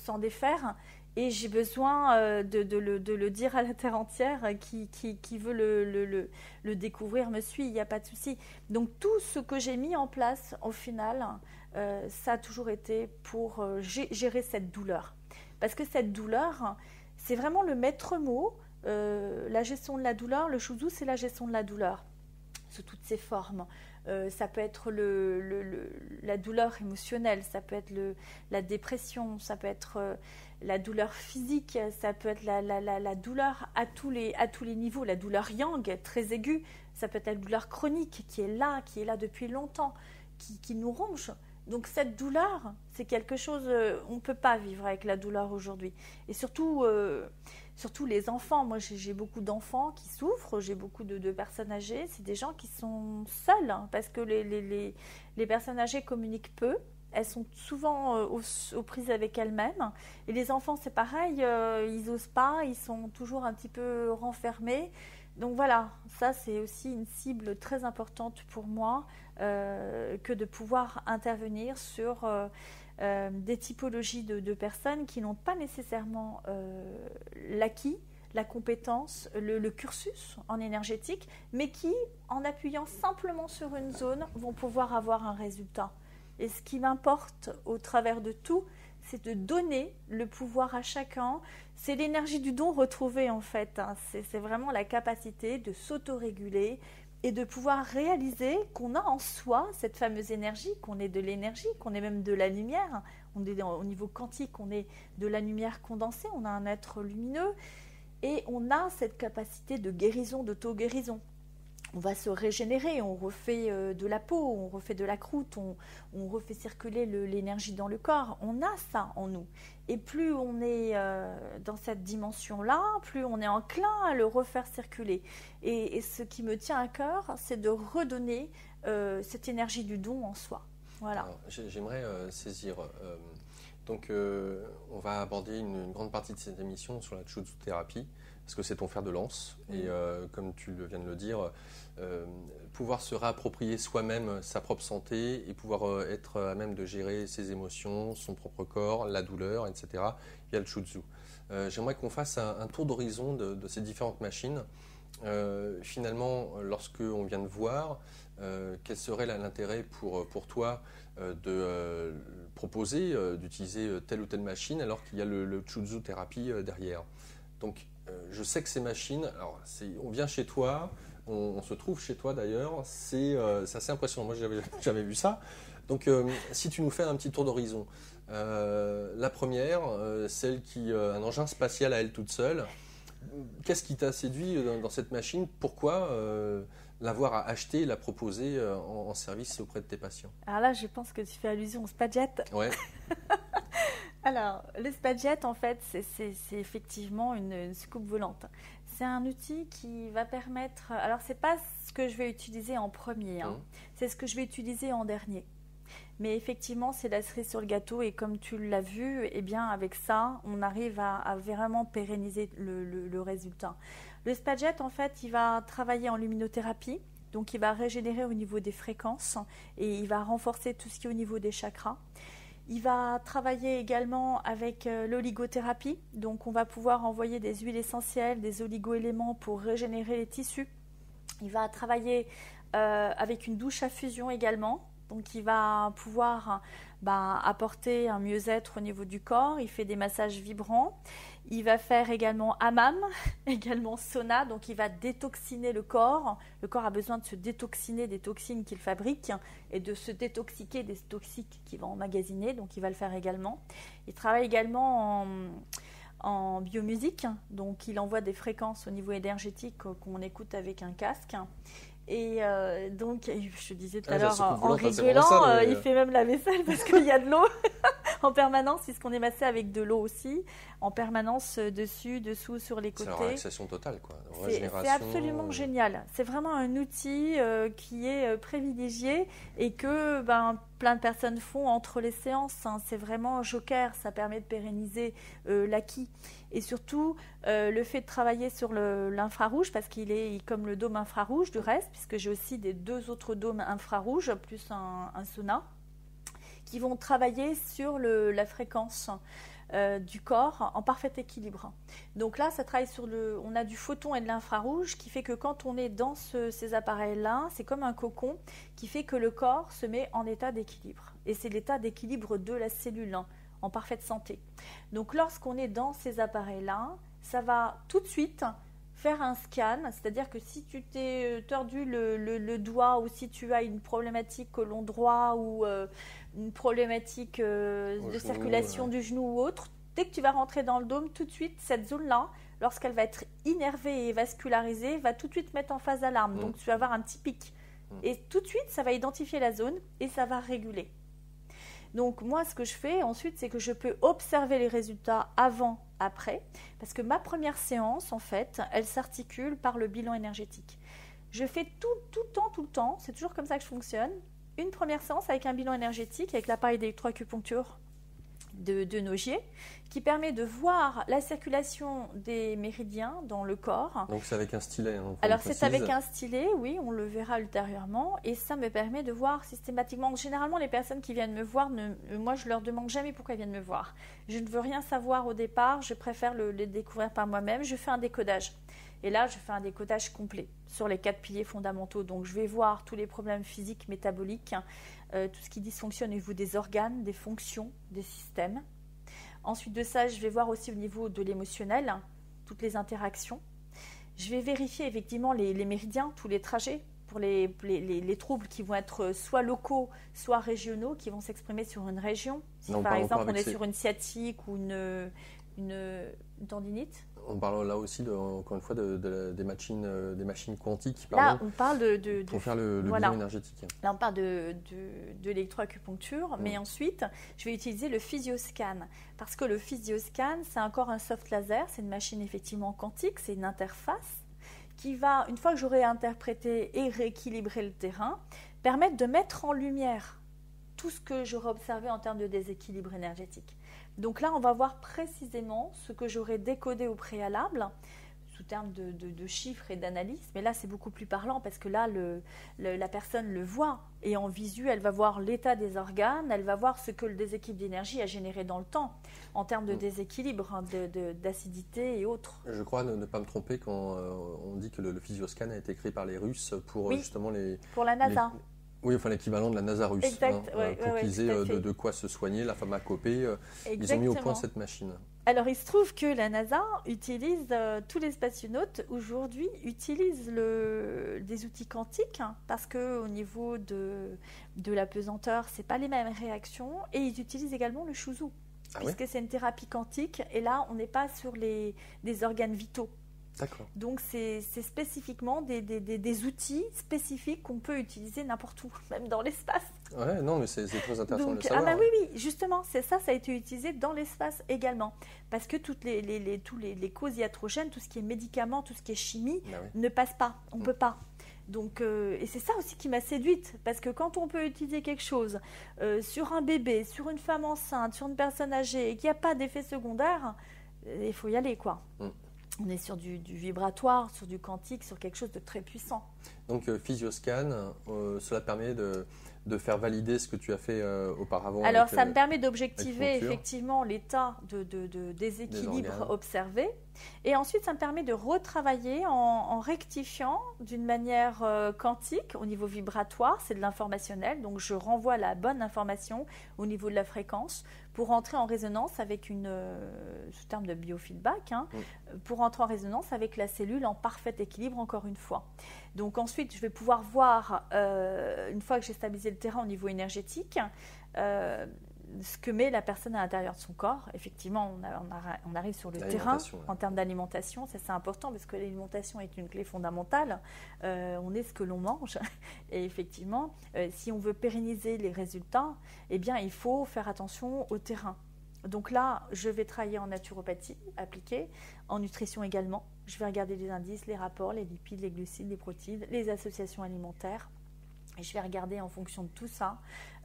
s'en défaire et j'ai besoin de le dire à la terre entière. Qui veut le découvrir me suit, il n'y a pas de souci. Donc tout ce que j'ai mis en place au final, ça a toujours été pour gérer cette douleur, parce que cette douleur, c'est vraiment le maître mot. La gestion de la douleur, le Chuzhu, c'est la gestion de la douleur sous toutes ses formes. Ça peut être la douleur émotionnelle, ça peut être la dépression, ça peut être la douleur physique, ça peut être la douleur à tous les niveaux, la douleur yang, très aiguë, ça peut être la douleur chronique qui est là depuis longtemps, qui nous ronge. Donc cette douleur, c'est quelque chose, on ne peut pas vivre avec la douleur aujourd'hui. Et surtout les enfants. Moi, j'ai beaucoup d'enfants qui souffrent, j'ai beaucoup de personnes âgées. C'est des gens qui sont seuls, parce que les personnes âgées communiquent peu. Elles sont souvent aux prises avec elles-mêmes. Et les enfants, c'est pareil, ils n'osent pas, ils sont toujours un petit peu renfermés. Donc voilà, ça c'est aussi une cible très importante pour moi, que de pouvoir intervenir sur des typologies de personnes qui n'ont pas nécessairement l'acquis, la compétence, le cursus en énergétique, mais qui, en appuyant simplement sur une zone, vont pouvoir avoir un résultat. Et ce qui m'importe au travers de tout, c'est de donner le pouvoir à chacun. C'est l'énergie du don retrouvée en fait. C'est vraiment la capacité de s'autoréguler et de pouvoir réaliser qu'on a en soi cette fameuse énergie, qu'on est de l'énergie, qu'on est même de la lumière. On est au niveau quantique, on est de la lumière condensée, on a un être lumineux et on a cette capacité de guérison, d'auto-guérison. On va se régénérer, on refait de la peau, on refait de la croûte, on refait circuler l'énergie dans le corps. On a ça en nous. Et plus on est dans cette dimension-là, plus on est enclin à le refaire circuler. Et ce qui me tient à cœur, c'est de redonner cette énergie du don en soi. Voilà. J'aimerais saisir. Donc, on va aborder une grande partie de cette émission sur la Chuzhu-thérapie, parce que c'est ton fer de lance. Et comme tu viens de le dire, pouvoir se réapproprier soi-même sa propre santé et pouvoir être à même de gérer ses émotions, son propre corps, la douleur, etc. via le Chuzhu. J'aimerais qu'on fasse un tour d'horizon de ces différentes machines. Finalement, lorsque on vient de voir, quel serait l'intérêt pour toi de proposer d'utiliser telle ou telle machine alors qu'il y a le Chuzhu thérapie derrière. Donc, je sais que ces machines, alors on vient chez toi, on se trouve chez toi d'ailleurs, c'est assez impressionnant. Moi, j'avais jamais vu ça. Donc, si tu nous fais un petit tour d'horizon, la première, celle qui un engin spatial à elle toute seule. Qu'est-ce qui t'a séduit dans cette machine? Pourquoi l'avoir acheté et la proposer en service auprès de tes patients? Alors là, je pense que tu fais allusion au Spadjet. Ouais. Alors, le Spadjet, en fait, c'est effectivement une soucoupe volante. C'est un outil qui va permettre... Alors, ce n'est pas ce que je vais utiliser en premier, hein. C'est ce que je vais utiliser en dernier. Mais effectivement, c'est la cerise sur le gâteau et comme tu l'as vu, eh bien, avec ça, on arrive à vraiment pérenniser le résultat. Le Spadjet, en fait, il va travailler en luminothérapie, donc il va régénérer au niveau des fréquences et il va renforcer tout ce qui est au niveau des chakras. Il va travailler également avec l'oligothérapie, donc on va pouvoir envoyer des huiles essentielles, des oligo-éléments pour régénérer les tissus. Il va travailler avec une douche à fusion également. Donc, il va pouvoir apporter un mieux-être au niveau du corps. Il fait des massages vibrants. Il va faire également hammam, également sauna. Donc, il va détoxiner le corps. Le corps a besoin de se détoxiner des toxines qu'il fabrique et de se détoxiquer des toxiques qu'il va emmagasiner. Donc, il va le faire également. Il travaille également en biomusique. Donc, il envoie des fréquences au niveau énergétique qu'on écoute avec un casque. Et donc, je disais tout à l'heure, en rigolant, il fait même la vaisselle parce qu'il y a de l'eau en permanence, puisqu'on est massé avec de l'eau aussi, en permanence dessus, dessous, sur les côtés. C'est la relaxation totale, quoi. C'est absolument génial. C'est vraiment un outil qui est privilégié et que plein de personnes font entre les séances. Hein. C'est vraiment un joker, ça permet de pérenniser l'acquis. Et surtout, le fait de travailler sur l'infrarouge, parce qu'il est comme le dôme infrarouge du reste, puisque j'ai aussi des 2 autres dômes infrarouges, plus un sauna, qui vont travailler sur la fréquence du corps en parfait équilibre. Donc là, ça travaille on a du photon et de l'infrarouge qui fait que quand on est dans ces appareils-là, c'est comme un cocon qui fait que le corps se met en état d'équilibre. Et c'est l'état d'équilibre de la cellule, hein, en parfaite santé. Donc lorsqu'on est dans ces appareils-là, ça va tout de suite faire un scan, c'est-à-dire que si tu t'es tordu le doigt ou si tu as une problématique au long droit ou une problématique de circulation du genou ou autre, dès que tu vas rentrer dans le dôme, tout de suite, cette zone-là, lorsqu'elle va être innervée et vascularisée, va tout de suite mettre en phase d'alarme. Donc tu vas avoir un petit pic. Et tout de suite, ça va identifier la zone et ça va réguler. Donc moi, ce que je fais ensuite, c'est que je peux observer les résultats avant, après, parce que ma première séance, en fait, elle s'articule par le bilan énergétique. Je fais tout le temps, c'est toujours comme ça que je fonctionne, une première séance avec un bilan énergétique, avec l'appareil d'électroacupuncture de Nogier, qui permet de voir la circulation des méridiens dans le corps. Donc c'est avec un stylet. Hein, alors c'est avec un stylet, oui, on le verra ultérieurement, et ça me permet de voir systématiquement. Généralement, les personnes qui viennent me voir, moi je leur demande jamais pourquoi elles viennent me voir. Je ne veux rien savoir au départ, je préfère les découvrir par moi-même. Je fais un décodage. Et là, je fais un décodage complet sur les 4 piliers fondamentaux. Donc, je vais voir tous les problèmes physiques, métaboliques, tout ce qui dysfonctionne au niveau des organes, des fonctions, des systèmes. Ensuite de ça, je vais voir aussi au niveau de l'émotionnel, toutes les interactions. Je vais vérifier effectivement les méridiens, tous les trajets pour les troubles qui vont être soit locaux, soit régionaux, qui vont s'exprimer sur une région. Si par exemple, on est sur une sciatique ou une tendinite. On parle là aussi, encore une fois, des machines quantiques. Là, on parle pour faire le bilan énergétique. Là, on parle de l'électroacupuncture, mais ensuite, je vais utiliser le physioscan. Parce que le physioscan, c'est encore un soft laser, c'est une machine effectivement quantique, c'est une interface qui va, une fois que j'aurai interprété et rééquilibré le terrain, permettre de mettre en lumière tout ce que j'aurai observé en termes de déséquilibre énergétique. Donc là, on va voir précisément ce que j'aurais décodé au préalable, sous terme de chiffres et d'analyse. Mais là, c'est beaucoup plus parlant parce que là, la personne le voit. Et en visu, elle va voir l'état des organes, elle va voir ce que le déséquilibre d'énergie a généré dans le temps, en termes de déséquilibre, d'acidité et autres. Je crois ne pas me tromper quand on dit que le physioscan a été créé par les Russes pour justement pour la NASA. Oui, enfin l'équivalent de la NASA russe. Exact, pour qu'ils aient de quoi se soigner, la pharmacopée. Ils ont mis au point cette machine. Alors, il se trouve que la NASA utilise, tous les spationautes aujourd'hui utilisent des outils quantiques parce qu'au niveau de la pesanteur, ce n'est pas les mêmes réactions. Et ils utilisent également le Shuzu, puisque c'est une thérapie quantique. Et là, on n'est pas sur des organes vitaux. D'accord. Donc, c'est spécifiquement des outils spécifiques qu'on peut utiliser n'importe où, même dans l'espace. Ouais, non, mais c'est très intéressant de le savoir. savoir. Oui, justement, ça a été utilisé dans l'espace également. Parce que tous les causes iatrogènes, tout ce qui est médicaments, tout ce qui est chimie, ne passe pas. On ne peut pas. Donc, et c'est ça aussi qui m'a séduite, parce que quand on peut utiliser quelque chose sur un bébé, sur une femme enceinte, sur une personne âgée, et qu'il n'y a pas d'effet secondaire, il faut y aller, quoi. On est sur du vibratoire, sur du quantique, sur quelque chose de très puissant. Donc, Physioscan, cela permet de faire valider ce que tu as fait auparavant. Alors, ça me permet d'objectiver effectivement l'état de déséquilibre observé. Et ensuite, ça me permet de retravailler en rectifiant d'une manière quantique au niveau vibratoire. C'est de l'informationnel. Donc, je renvoie la bonne information au niveau de la fréquence pour entrer en résonance avec sous terme de biofeedback, pour entrer en résonance avec la cellule en parfait équilibre, encore une fois. Donc ensuite, je vais pouvoir voir, une fois que j'ai stabilisé le terrain au niveau énergétique, ce que met la personne à l'intérieur de son corps. Effectivement, on arrive sur le terrain en termes d'alimentation. Ça, c'est important parce que l'alimentation est une clé fondamentale. On est ce que l'on mange. Et effectivement, si on veut pérenniser les résultats, eh bien, il faut faire attention au terrain. Donc là, je vais travailler en naturopathie appliquée, en nutrition également. Je vais regarder les indices, les rapports, les lipides, les glucides, les protéines, les associations alimentaires. Et je vais regarder en fonction de tout ça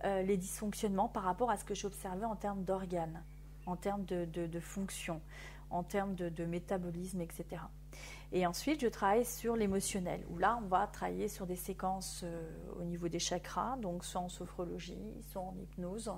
les dysfonctionnements par rapport à ce que j'observais en termes d'organes, en termes de fonctions, en termes de métabolisme, etc. Et ensuite, je travaille sur l'émotionnel, où là, on va travailler sur des séquences au niveau des chakras, donc soit en sophrologie, soit en hypnose.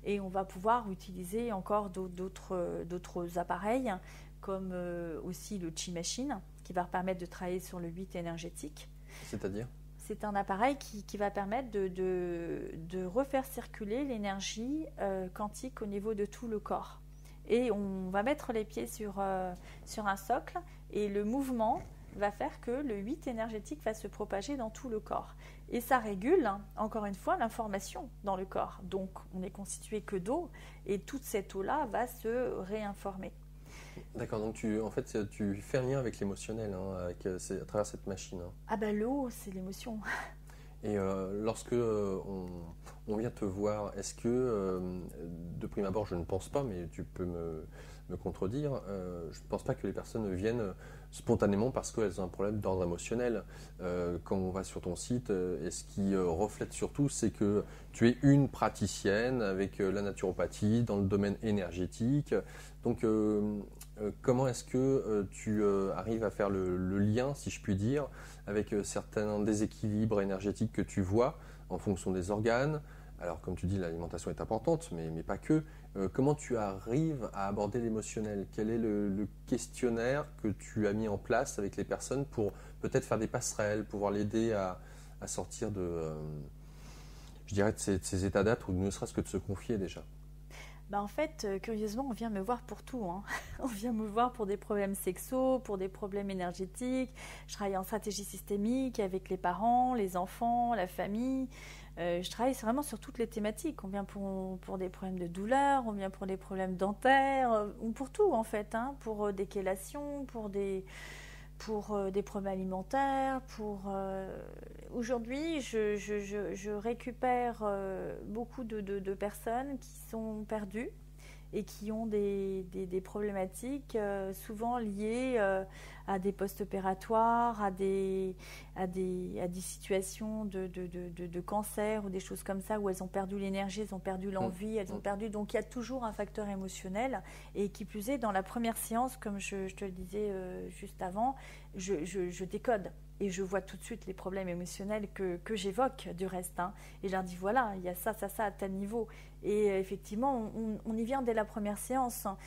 Et on va pouvoir utiliser encore d'autres appareils, comme aussi le Chi Machine, qui va permettre de travailler sur le 8 énergétique. C'est-à-dire ? C'est un appareil qui va permettre de refaire circuler l'énergie quantique au niveau de tout le corps. Et on va mettre les pieds sur un socle et le mouvement va faire que le 8 énergétique va se propager dans tout le corps. Et ça régule, encore une fois, l'information dans le corps. Donc, on n'est constitué que d'eau et toute cette eau-là va se réinformer. D'accord, donc tu fais un lien avec l'émotionnel à travers cette machine. Ah ben l'eau, c'est l'émotion. Et lorsque on vient te voir, est-ce que, de prime abord, je ne pense pas, mais tu peux me contredire, je ne pense pas que les personnes viennent spontanément parce qu'elles ont un problème d'ordre émotionnel. Quand on va sur ton site, et ce qui reflète surtout, c'est que tu es une praticienne avec la naturopathie dans le domaine énergétique. Donc, comment est-ce que tu arrives à faire le lien, si je puis dire, avec certains déséquilibres énergétiques que tu vois en fonction des organes? Alors, comme tu dis, l'alimentation est importante, mais pas que. Comment tu arrives à aborder l'émotionnel? Quel est le questionnaire que tu as mis en place avec les personnes pour peut-être faire des passerelles, pouvoir l'aider à sortir je dirais, de ces états d'être ou ne serait-ce que de se confier déjà? En fait, curieusement, on vient me voir pour tout, hein. On vient me voir pour des problèmes sexuels, pour des problèmes énergétiques. Je travaille en stratégie systémique avec les parents, les enfants, la famille. Je travaille vraiment sur toutes les thématiques. On vient pour des problèmes de douleur, on vient pour des problèmes dentaires, ou pour tout en fait, hein, pour des chélations, pour des problèmes alimentaires. Aujourd'hui, je récupère beaucoup de personnes qui sont perdues et qui ont des problématiques souvent liées à des post-opératoires, à des situations de cancer ou des choses comme ça où elles ont perdu l'énergie, elles ont perdu l'envie, elles ont perdu. Donc il y a toujours un facteur émotionnel et qui plus est, dans la première séance, comme je te le disais juste avant, je décode. Et je vois tout de suite les problèmes émotionnels que j'évoque du reste. Hein. Et je leur dis, voilà, il y a ça à tel niveau. Et effectivement, on y vient dès la première séance, hein,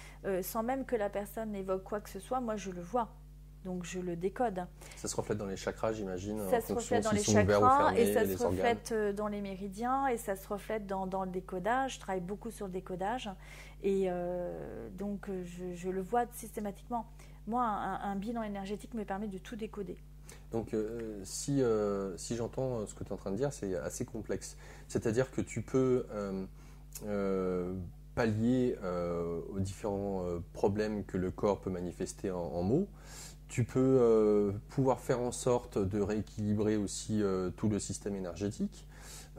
sans même que la personne évoque quoi que ce soit. Moi, je le vois. Donc, je le décode. Ça se reflète dans les chakras, j'imagine. Ça se reflète dans les chakras et ça se reflète dans les méridiens et ça se reflète dans le décodage. Je travaille beaucoup sur le décodage. Et donc, je le vois systématiquement. Moi, un bilan énergétique me permet de tout décoder. Donc, si j'entends ce que tu es en train de dire, c'est assez complexe. C'est-à-dire que tu peux pallier aux différents problèmes que le corps peut manifester en mots. Tu peux pouvoir faire en sorte de rééquilibrer aussi tout le système énergétique.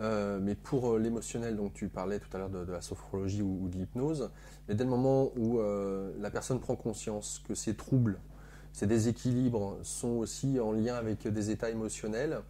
Mais pour l'émotionnel, donc tu parlais tout à l'heure de la sophrologie ou de l'hypnose, mais dès le moment où la personne prend conscience que ces troubles, ces déséquilibres sont aussi en lien avec des états émotionnels,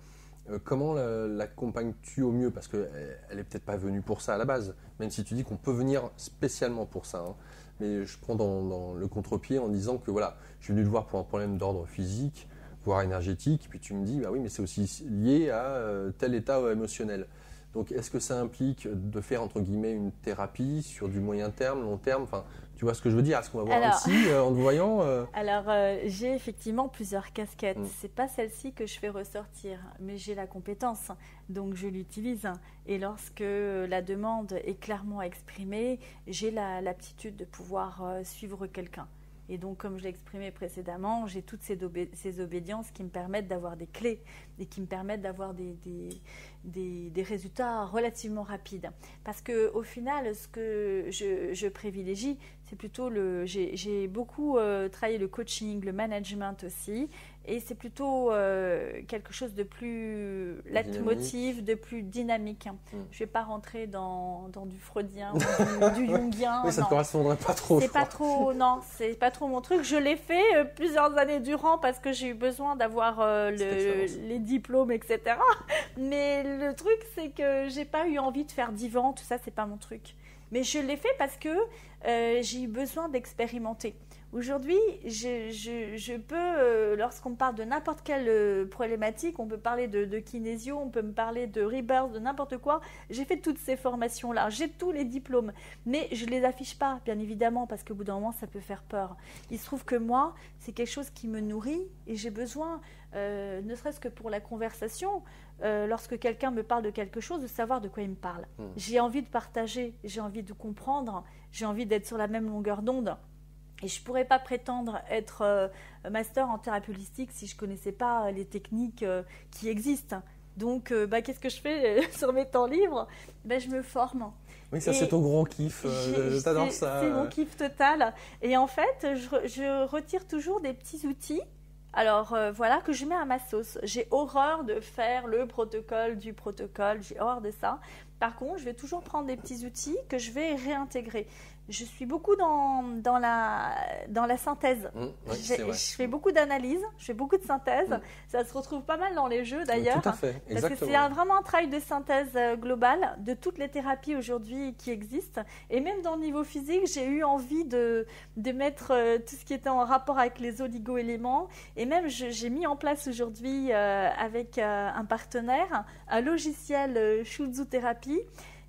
comment l'accompagnes-tu au mieux? Parce qu'elle n'est peut-être pas venue pour ça à la base, même si tu dis qu'on peut venir spécialement pour ça. Hein. Mais je prends dans le contre-pied en disant que voilà, je suis venu te voir pour un problème d'ordre physique, voire énergétique, puis tu me dis, bah oui, mais c'est aussi lié à tel état émotionnel. Donc, est-ce que ça implique de faire, entre guillemets, une thérapie sur du moyen terme, long terme? Enfin, tu vois ce que je veux dire? Est-ce qu'on va voir ici, en te voyant Alors, j'ai effectivement plusieurs casquettes. C'est pas celle-ci que je fais ressortir, mais j'ai la compétence, donc je l'utilise. Et lorsque la demande est clairement exprimée, j'ai l'aptitude de pouvoir suivre quelqu'un. Et donc, comme je l'ai exprimé précédemment, j'ai toutes ces obédiences qui me permettent d'avoir des clés et qui me permettent d'avoir des résultats relativement rapides. Parce qu'au final, ce que je privilégie, c'est plutôt j'ai beaucoup travaillé le coaching, le management aussi. Et c'est plutôt quelque chose de plus leitmotiv, de plus dynamique. Je ne vais pas rentrer dans du freudien ou du jungien. Oui, ça ne te correspondrait pas trop. C'est pas trop mon truc. Je l'ai fait plusieurs années durant parce que j'ai eu besoin d'avoir les diplômes, etc. Mais le truc, c'est que j'ai pas eu envie de faire divan, tout ça, c'est pas mon truc. Mais je l'ai fait parce que j'ai eu besoin d'expérimenter. Aujourd'hui, je peux, lorsqu'on parle de n'importe quelle problématique, on peut parler de kinésio, on peut me parler de rebirth, de n'importe quoi. J'ai fait toutes ces formations-là, j'ai tous les diplômes, mais je ne les affiche pas, bien évidemment, parce qu'au bout d'un moment, ça peut faire peur. Il se trouve que moi, c'est quelque chose qui me nourrit et j'ai besoin, ne serait-ce que pour la conversation, lorsque quelqu'un me parle de quelque chose, de savoir de quoi il me parle. J'ai envie de partager, j'ai envie de comprendre, j'ai envie d'être sur la même longueur d'onde. Et je ne pourrais pas prétendre être master en thérapie holistique si je ne connaissais pas les techniques qui existent. Donc, qu'est-ce que je fais sur mes temps libres? Je me forme. Oui, ça c'est ton gros kiff, t'adores ça. C'est mon kiff total. Et en fait, je retire toujours des petits outils. Alors voilà, que je mets à ma sauce. J'ai horreur de faire le protocole du protocole, j'ai horreur de ça. Par contre, je vais toujours prendre des petits outils que je vais réintégrer. je suis beaucoup dans la synthèse. Oui, c'est vrai. Je fais beaucoup d'analyse, je fais beaucoup de synthèse. Ça se retrouve pas mal dans les jeux d'ailleurs. Tout à fait, Parce que exactement. c'est vraiment un travail de synthèse globale de toutes les thérapies aujourd'hui qui existent. Et même dans le niveau physique, j'ai eu envie de mettre tout ce qui était en rapport avec les oligo-éléments. Et même, j'ai mis en place aujourd'hui avec un partenaire un logiciel Shuzu Therapy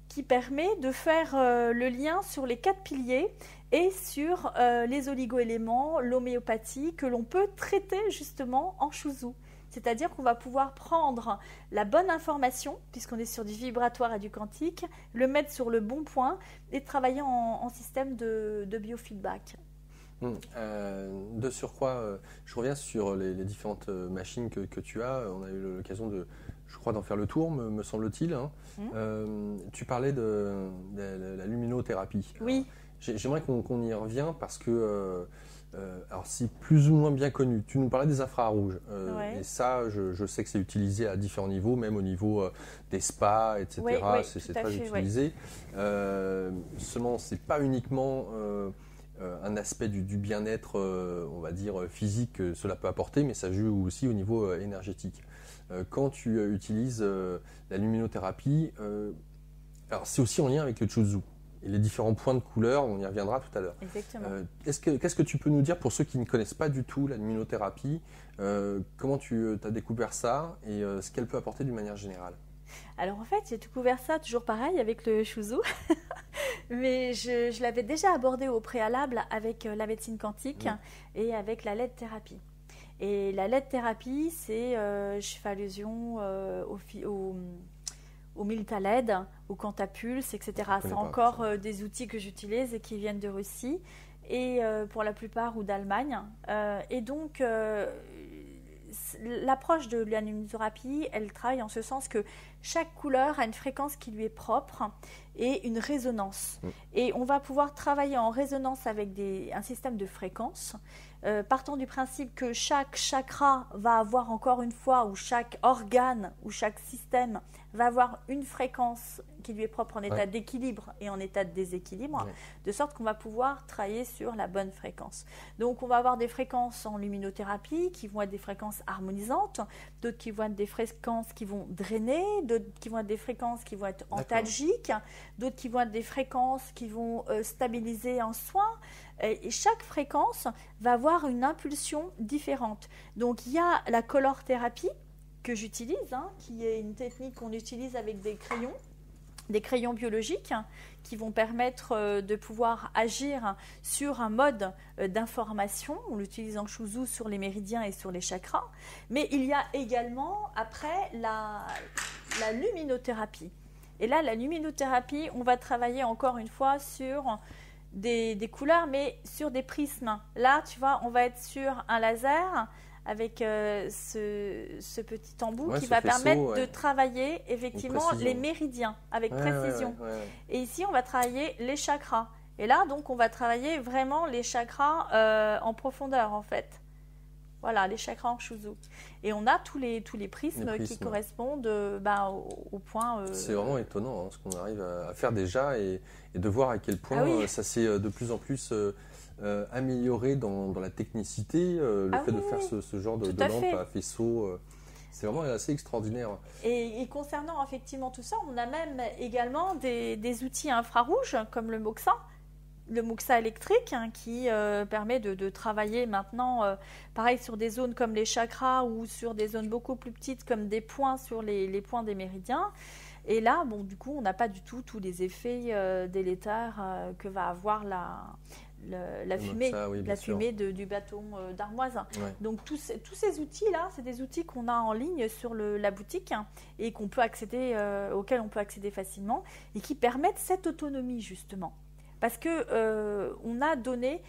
qui permet de faire le lien sur les 4 piliers et sur les oligo-éléments, l'homéopathie, que l'on peut traiter justement en Shuzu. C'est-à-dire qu'on va pouvoir prendre la bonne information, puisqu'on est sur du vibratoire et du quantique, le mettre sur le bon point et travailler en système de biofeedback. De surcroît, je reviens sur les différentes machines que tu as. On a eu l'occasion je crois, d'en faire le tour, me semble-t-il. Hein. Tu parlais de la luminothérapie. Oui. J'aimerais qu'on y revienne parce que alors c'est plus ou moins bien connu. Tu nous parlais des infrarouges. Et ça, je sais que c'est utilisé à différents niveaux, même au niveau des spas, etc. Oui, c'est très utilisé. Seulement, c'est pas uniquement un aspect du bien-être, on va dire, physique que cela peut apporter, mais ça joue aussi au niveau énergétique. Quand tu utilises la luminothérapie, alors c'est aussi en lien avec le Shuzu et les différents points de couleur, on y reviendra tout à l'heure. Exactement. Qu'est-ce que tu peux nous dire pour ceux qui ne connaissent pas du tout la luminothérapie, comment tu as découvert ça et ce qu'elle peut apporter d'une manière générale? Alors en fait, j'ai découvert ça toujours pareil avec le Shuzu, mais je l'avais déjà abordé au préalable avec la médecine quantique et avec la LED-thérapie. Et la LED-thérapie, je fais allusion au Milta-LED, au Quantapulse, etc. C'est encore des outils que j'utilise et qui viennent de Russie, et pour la plupart ou d'Allemagne. Et donc, l'approche de la luminothérapie, elle travaille en ce sens que chaque couleur a une fréquence qui lui est propre et une résonance. Et on va pouvoir travailler en résonance avec un système de fréquences, partant du principe que chaque chakra va avoir encore une fois, ou chaque organe, ou chaque système va avoir une fréquence qui lui est propre en état d'équilibre et en état de déséquilibre, de sorte qu'on va pouvoir travailler sur la bonne fréquence. Donc on va avoir des fréquences en luminothérapie qui vont être des fréquences harmonisantes, d'autres qui vont être des fréquences qui vont drainer, d'autres qui vont être des fréquences qui vont être antalgiques, d'autres qui vont être des fréquences qui vont stabiliser en soin. Et chaque fréquence va avoir une impulsion différente. Donc il y a la color thérapie que j'utilise, qui est une technique qu'on utilise avec des crayons biologiques qui vont permettre de pouvoir agir sur un mode d'information. On l'utilise en Shuzu sur les méridiens et sur les chakras. Mais il y a également après la luminothérapie. Et là, la luminothérapie, on va travailler encore une fois sur des couleurs, mais sur des prismes. Là, tu vois, on va être sur un laser avec ce petit embout qui va permettre de travailler effectivement les méridiens avec précision. Et ici, on va travailler les chakras. Et là, donc, on va travailler vraiment les chakras en profondeur, en fait. Voilà, les chakras en Shuzu. Et on a tous les prismes qui correspondent au point. C'est vraiment étonnant ce qu'on arrive à faire déjà et de voir à quel point ça s'est de plus en plus amélioré dans la technicité, fait de faire ce genre de lampe à faisceau. C'est vraiment assez extraordinaire. Et concernant effectivement tout ça, on a même également des outils infrarouges comme le Moxa électrique qui permet de travailler maintenant pareil sur des zones comme les chakras ou sur des zones beaucoup plus petites comme des points sur les points des méridiens. Et là, du coup, on n'a pas du tout tous les effets délétères que va avoir la fumée, fumée du bâton d'armoise. Donc tous ces outils-là, c'est des outils qu'on a en ligne sur la boutique et qu'on peut accéder, auxquels on peut accéder facilement et qui permettent cette autonomie justement. Parce qu'on a donné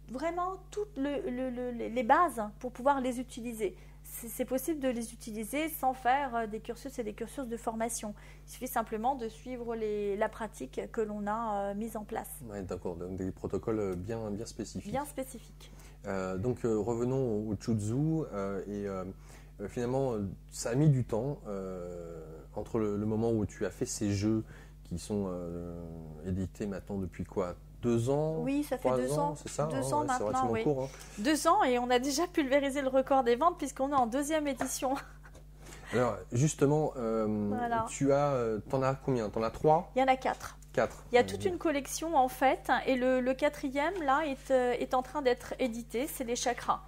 vraiment toutes les bases pour pouvoir les utiliser. C'est possible de les utiliser sans faire des cursus et des cursus de formation. Il suffit simplement de suivre la pratique que l'on a mise en place. Oui, d'accord, donc des protocoles bien spécifiques. Bien spécifiques. Donc revenons au Shuzu. Finalement, ça a mis du temps entre le moment où tu as fait ces jeux qui sont édités maintenant depuis quoi 2 ans. Oui, ça fait 2 ans. C'est ça, 2 ans c'est maintenant, oui. court, 2 ans et on a déjà pulvérisé le record des ventes puisqu'on est en 2e édition. Alors, justement, Voilà. t'en as combien? T'en as 3? Il y en a 4. 4. Il y a toute une collection en fait et le 4e là est en train d'être édité, c'est les chakras.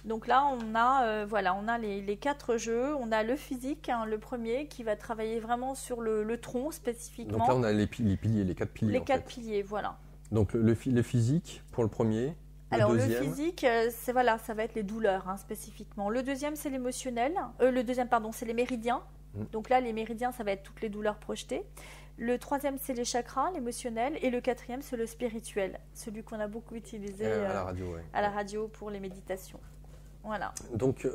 Donc là on a les 4 jeux, on a le physique, le premier qui va travailler vraiment sur le tronc spécifiquement. Donc là on a les piliers, les 4 piliers. Les 4 piliers, voilà. Donc le physique pour le premier. Alors deuxième. le physique, ça va être les douleurs spécifiquement. Le deuxième c'est l'émotionnel, c'est les méridiens. Donc là les méridiens ça va être toutes les douleurs projetées. Le 3e, c'est les chakras, l'émotionnel. Et le 4e, c'est le spirituel, celui qu'on a beaucoup utilisé à la radio pour les méditations. Voilà. Donc,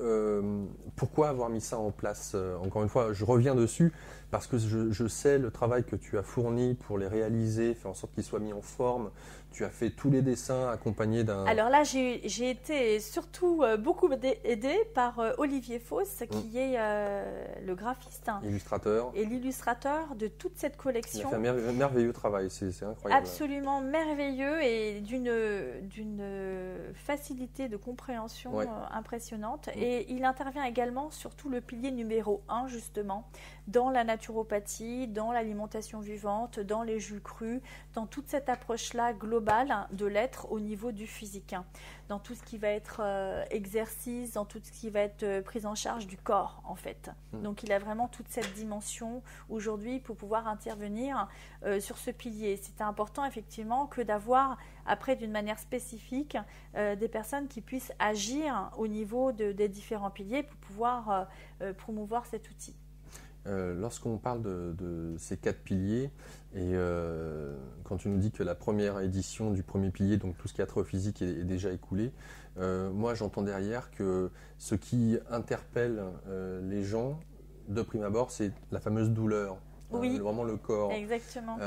pourquoi avoir mis ça en place? Encore une fois, je reviens dessus parce que je sais le travail que tu as fourni pour les réaliser, faire en sorte qu'ils soient mis en forme. Tu as fait tous les dessins accompagnés d'un... Alors là, j'ai été surtout beaucoup aidée par Olivier Fausse, qui est le graphiste illustrateur. Et l'illustrateur de toute cette collection. Il a fait un merveilleux travail, c'est incroyable. Absolument merveilleux et d'une facilité de compréhension impressionnante. Et il intervient également sur tout le pilier numéro 1, justement, dans la naturopathie, dans l'alimentation vivante, dans les jus crus, dans toute cette approche-là globale de l'être au niveau du physique, dans tout ce qui va être exercice, dans tout ce qui va être prise en charge du corps en fait. Donc il a vraiment toute cette dimension aujourd'hui pour pouvoir intervenir sur ce pilier. C'était important effectivement que d'avoir après d'une manière spécifique des personnes qui puissent agir au niveau des différents piliers pour pouvoir promouvoir cet outil. Lorsqu'on parle de ces 4 piliers, et quand tu nous dis que la première édition du premier pilier, donc tout ce qui est astrophysique, est déjà écoulé, moi j'entends derrière que ce qui interpelle les gens de prime abord, c'est la fameuse douleur, vraiment le corps. Exactement.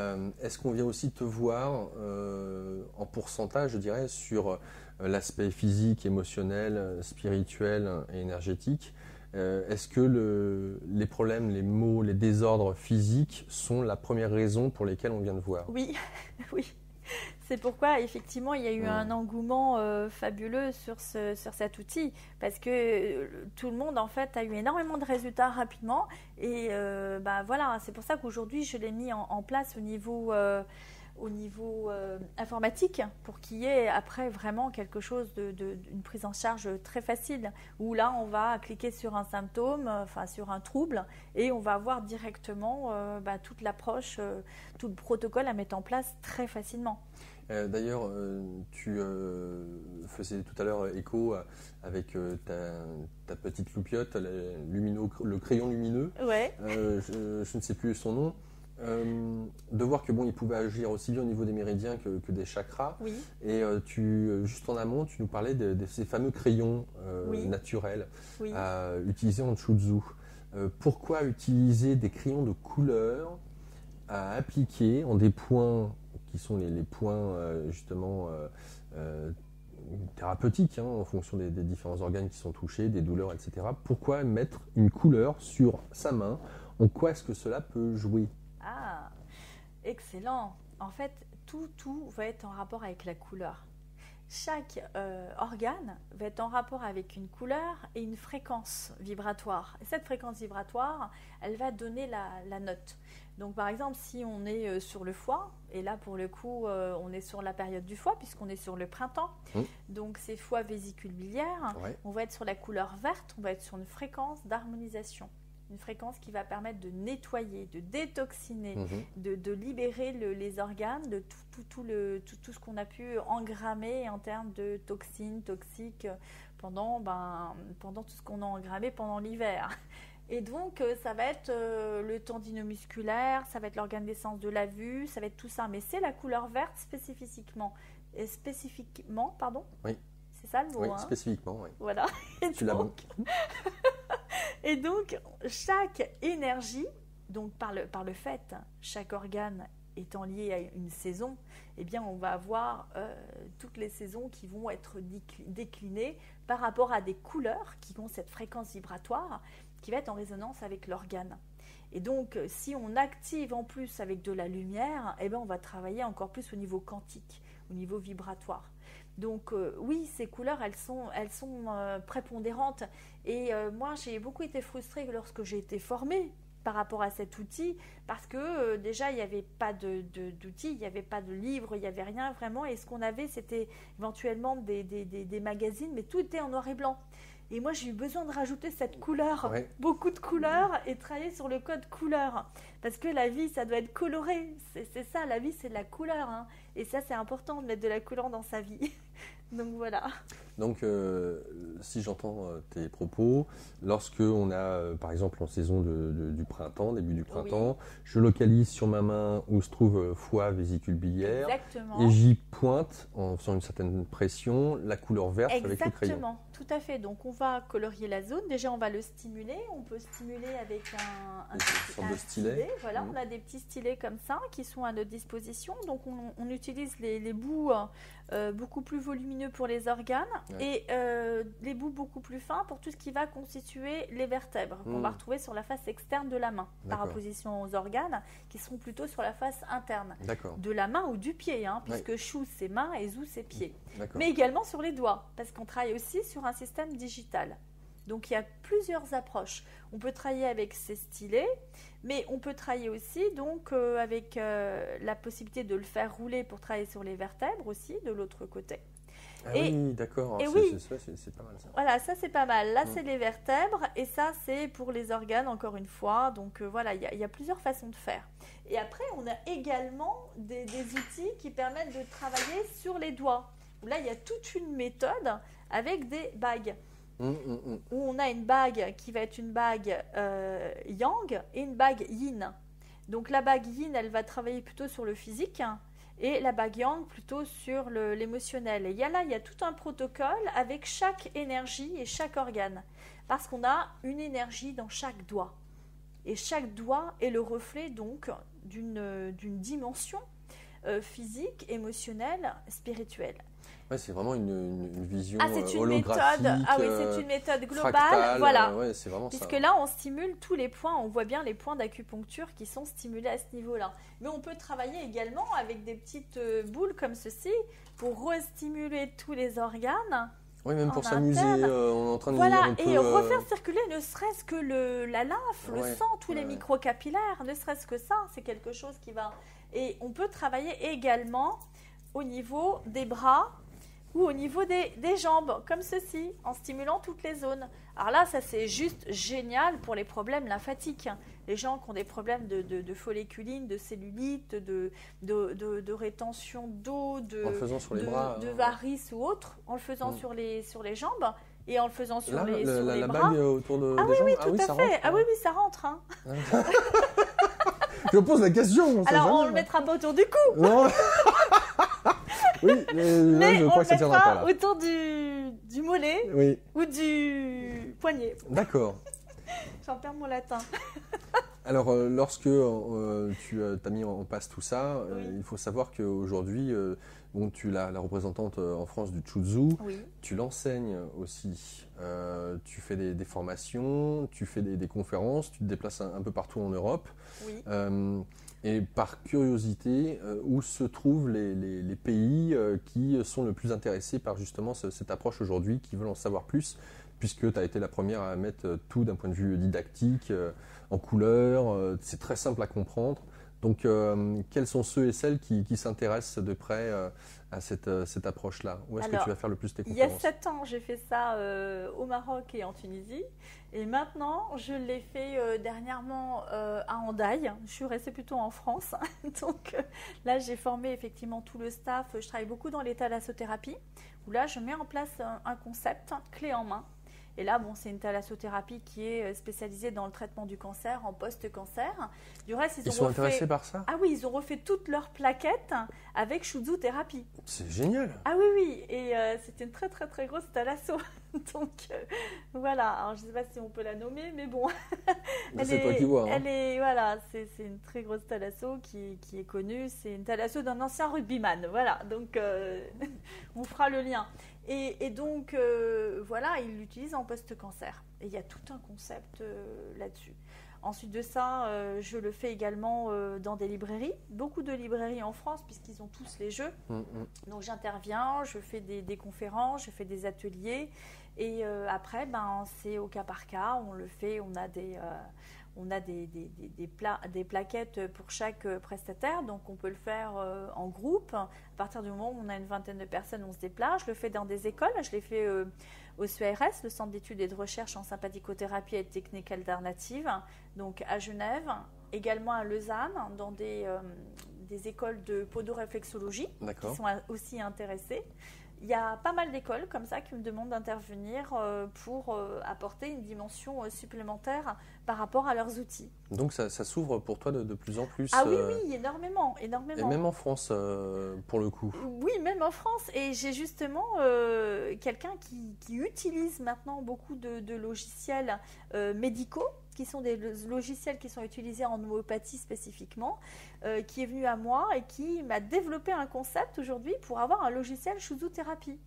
Est-ce qu'on vient aussi te voir en pourcentage, je dirais, sur l'aspect physique, émotionnel, spirituel et énergétique? Est-ce que les problèmes, les maux, les désordres physiques sont la première raison pour lesquelles on vient de voir? Oui, oui. C'est pourquoi, effectivement, il y a eu un engouement fabuleux sur cet outil. Parce que tout le monde, en fait, a eu énormément de résultats rapidement. Et voilà, c'est pour ça qu'aujourd'hui, je l'ai mis en place au niveau informatique pour qu'il y ait après vraiment quelque chose d'une prise en charge très facile où là on va cliquer sur un symptôme, sur un trouble et on va avoir directement toute l'approche, tout le protocole à mettre en place très facilement. D'ailleurs, tu faisais tout à l'heure écho avec ta petite loupiote, le crayon lumineux. Ouais. Je ne sais plus son nom. De voir que il pouvait agir aussi bien au niveau des méridiens que des chakras. Oui. Et juste en amont, tu nous parlais de ces fameux crayons naturels à utiliser en Shutsu. Pourquoi utiliser des crayons de couleur à appliquer en des points qui sont les points justement thérapeutiques en fonction des différents organes qui sont touchés, des douleurs, etc. Pourquoi mettre une couleur sur sa main? En quoi est-ce que cela peut jouer? Ah, excellent. En fait, tout va être en rapport avec la couleur. Chaque organe va être en rapport avec une couleur et une fréquence vibratoire. Et cette fréquence vibratoire, elle va donner la note. Donc par exemple, si on est sur le foie, et là pour le coup, on est sur la période du foie puisqu'on est sur le printemps, donc c'est foie vésicule biliaire, on va être sur la couleur verte, on va être sur une fréquence d'harmonisation. Une fréquence qui va permettre de nettoyer, de détoxiner, de libérer les organes de tout ce qu'on a pu engrammer en termes de toxines, toxiques pendant tout ce qu'on a engrammé pendant l'hiver. Et donc, ça va être le tendinomusculaire, ça va être l'organe d'essence de la vue, ça va être tout ça. Mais c'est la couleur verte spécifiquement, pardon. Oui. C'est ça le mot, oui, spécifiquement, oui. Voilà. Tu l'as bon. Et donc, chaque énergie, donc par le fait, chaque organe étant lié à une saison, eh bien, on va avoir toutes les saisons qui vont être déclinées par rapport à des couleurs qui ont cette fréquence vibratoire qui va être en résonance avec l'organe. Et donc, si on active en plus avec de la lumière, eh bien, on va travailler encore plus au niveau quantique, au niveau vibratoire. Donc oui, ces couleurs, elles sont prépondérantes. Et moi, j'ai beaucoup été frustrée lorsque j'ai été formée par rapport à cet outil, parce que déjà, il n'y avait pas d'outils, il n'y avait pas de livres, il n'y avait rien vraiment. Et ce qu'on avait, c'était éventuellement des magazines, mais tout était en noir et blanc. Et moi, j'ai eu besoin de rajouter cette couleur, beaucoup de couleurs, et travailler sur le code couleur. Parce que la vie, ça doit être coloré. C'est ça, la vie, c'est de la couleur. Hein. Et ça, c'est important de mettre de la couleur dans sa vie. Donc voilà. Donc, si j'entends tes propos, lorsque on a, par exemple, en saison du printemps, début du printemps, je localise sur ma main où se trouve foie, vésicule biliaire, exactement. Et j'y pointe en faisant une certaine pression la couleur verte avec le crayon. Exactement, tout à fait. Donc on va colorier la zone. Déjà, on va le stimuler. On peut stimuler avec un stylet. Voilà, on a des petits stylets comme ça qui sont à notre disposition. Donc on utilise les bouts beaucoup plus volumineux pour les organes et les bouts beaucoup plus fins pour tout ce qui va constituer les vertèbres qu'on va retrouver sur la face externe de la main par opposition aux organes qui seront plutôt sur la face interne de la main ou du pied, hein, puisque Chou c'est main et Zou c'est pied, mais également sur les doigts parce qu'on travaille aussi sur un système digital. Donc il y a plusieurs approches. On peut travailler avec ces stylets, mais on peut travailler aussi donc avec la possibilité de le faire rouler pour travailler sur les vertèbres aussi de l'autre côté. Ah oui, d'accord. C'est pas mal ça. Voilà, ça c'est pas mal. Là c'est les vertèbres et ça c'est pour les organes encore une fois. Donc voilà, il y a plusieurs façons de faire. Et après on a également des outils qui permettent de travailler sur les doigts. Là il y a toute une méthode avec des bagues. Où on a une bague qui va être une bague yang et une bague yin. Donc la bague yin, elle va travailler plutôt sur le physique et la bague yang plutôt sur l'émotionnel. Et il y a tout un protocole avec chaque énergie et chaque organe. Parce qu'on a une énergie dans chaque doigt. Et chaque doigt est le reflet donc d'une dimension physique, émotionnelle, spirituelle. Ouais, c'est vraiment une vision c'est une holographique. Méthode. Ah oui, c'est une méthode globale. Fractale, voilà. C'est vraiment puisque ça. Là, on stimule tous les points. On voit bien les points d'acupuncture qui sont stimulés à ce niveau-là. Mais on peut travailler également avec des petites boules comme ceci pour restimuler tous les organes. Oui, même pour s'amuser, on est en train de dire un peu, et refaire circuler ne serait-ce que la lymphe, le sang, tous les microcapillaires, ne serait-ce que ça, c'est quelque chose qui va... Et on peut travailler également au niveau des bras ou au niveau des jambes, comme ceci, en stimulant toutes les zones. Alors là, ça c'est juste génial pour les problèmes lymphatiques. Les gens qui ont des problèmes de folliculine, de cellulite, de rétention d'eau, de varices ou autres, en le faisant sur les jambes et en le faisant sur les bras. La bague autour des jambes. Oui, tout à fait. Rentre, oui, ça rentre. Hein. Je pose la question. Alors, on ne le mettra pas autour du cou. Non. Oui, mais je crois que ça tiendra pas là. Autour du mollet ou du poignet. D'accord. J'en perds mon latin. Alors, lorsque tu as mis en place tout ça, il faut savoir qu'aujourd'hui, tu es la représentante en France du Chuzhu, tu l'enseignes aussi, tu fais des formations, tu fais des conférences, tu te déplaces un peu partout en Europe. Et par curiosité, où se trouvent les pays qui sont le plus intéressés par justement cette approche aujourd'hui, qui veulent en savoir plus, puisque tu as été la première à mettre tout d'un point de vue didactique, en couleur, c'est très simple à comprendre. Donc, quels sont ceux et celles qui s'intéressent de près à cette approche-là? Où est-ce que tu vas faire le plus tes conférences? Il y a 7 ans, j'ai fait ça au Maroc et en Tunisie. Et maintenant, je l'ai fait dernièrement à Hendaye. Je suis restée plutôt en France. Donc là, j'ai formé effectivement tout le staff. Je travaille beaucoup dans les thalassothérapie, où là, je mets en place un concept clé en main. Et là, c'est une thalassothérapie qui est spécialisée dans le traitement du cancer, en post-cancer. Du reste, ils sont intéressés par ça? Ah oui, ils ont refait toutes leurs plaquettes avec Shuzu thérapie. C'est génial. Ah oui. Et c'était une très, très, très grosse thalasso. Donc, voilà. Alors, je ne sais pas si on peut la nommer, mais bon. C'est toi qui vois. C'est une très grosse thalasso qui est connue. C'est une thalasso d'un ancien rugbyman. Voilà. Donc, on fera le lien. Et donc, ils l'utilisent en post-cancer. Et il y a tout un concept là-dessus. Ensuite de ça, je le fais également dans des librairies. Beaucoup de librairies en France, puisqu'ils ont tous les jeux. Donc j'interviens, je fais des conférences, je fais des ateliers. Et après, c'est au cas par cas. On le fait, on a des plaquettes pour chaque prestataire. Donc on peut le faire en groupe. À partir du moment où on a une vingtaine de personnes, on se déplace. Je le fais dans des écoles. Je l'ai fait au CERS, le Centre d'études et de recherche en sympathicothérapie et techniques alternatives, donc à Genève, également à Lausanne, dans des écoles de podoréflexologie qui sont aussi intéressées. Il y a pas mal d'écoles comme ça qui me demandent d'intervenir pour apporter une dimension supplémentaire par rapport à leurs outils. Donc ça s'ouvre pour toi de plus en plus. Ah oui, énormément. Et même en France, pour le coup. Oui, même en France. Et j'ai justement quelqu'un qui utilise maintenant beaucoup de logiciels médicaux, qui sont des logiciels qui sont utilisés en homéopathie spécifiquement, qui est venu à moi et qui m'a développé un concept aujourd'hui pour avoir un logiciel Shuzu-thérapie.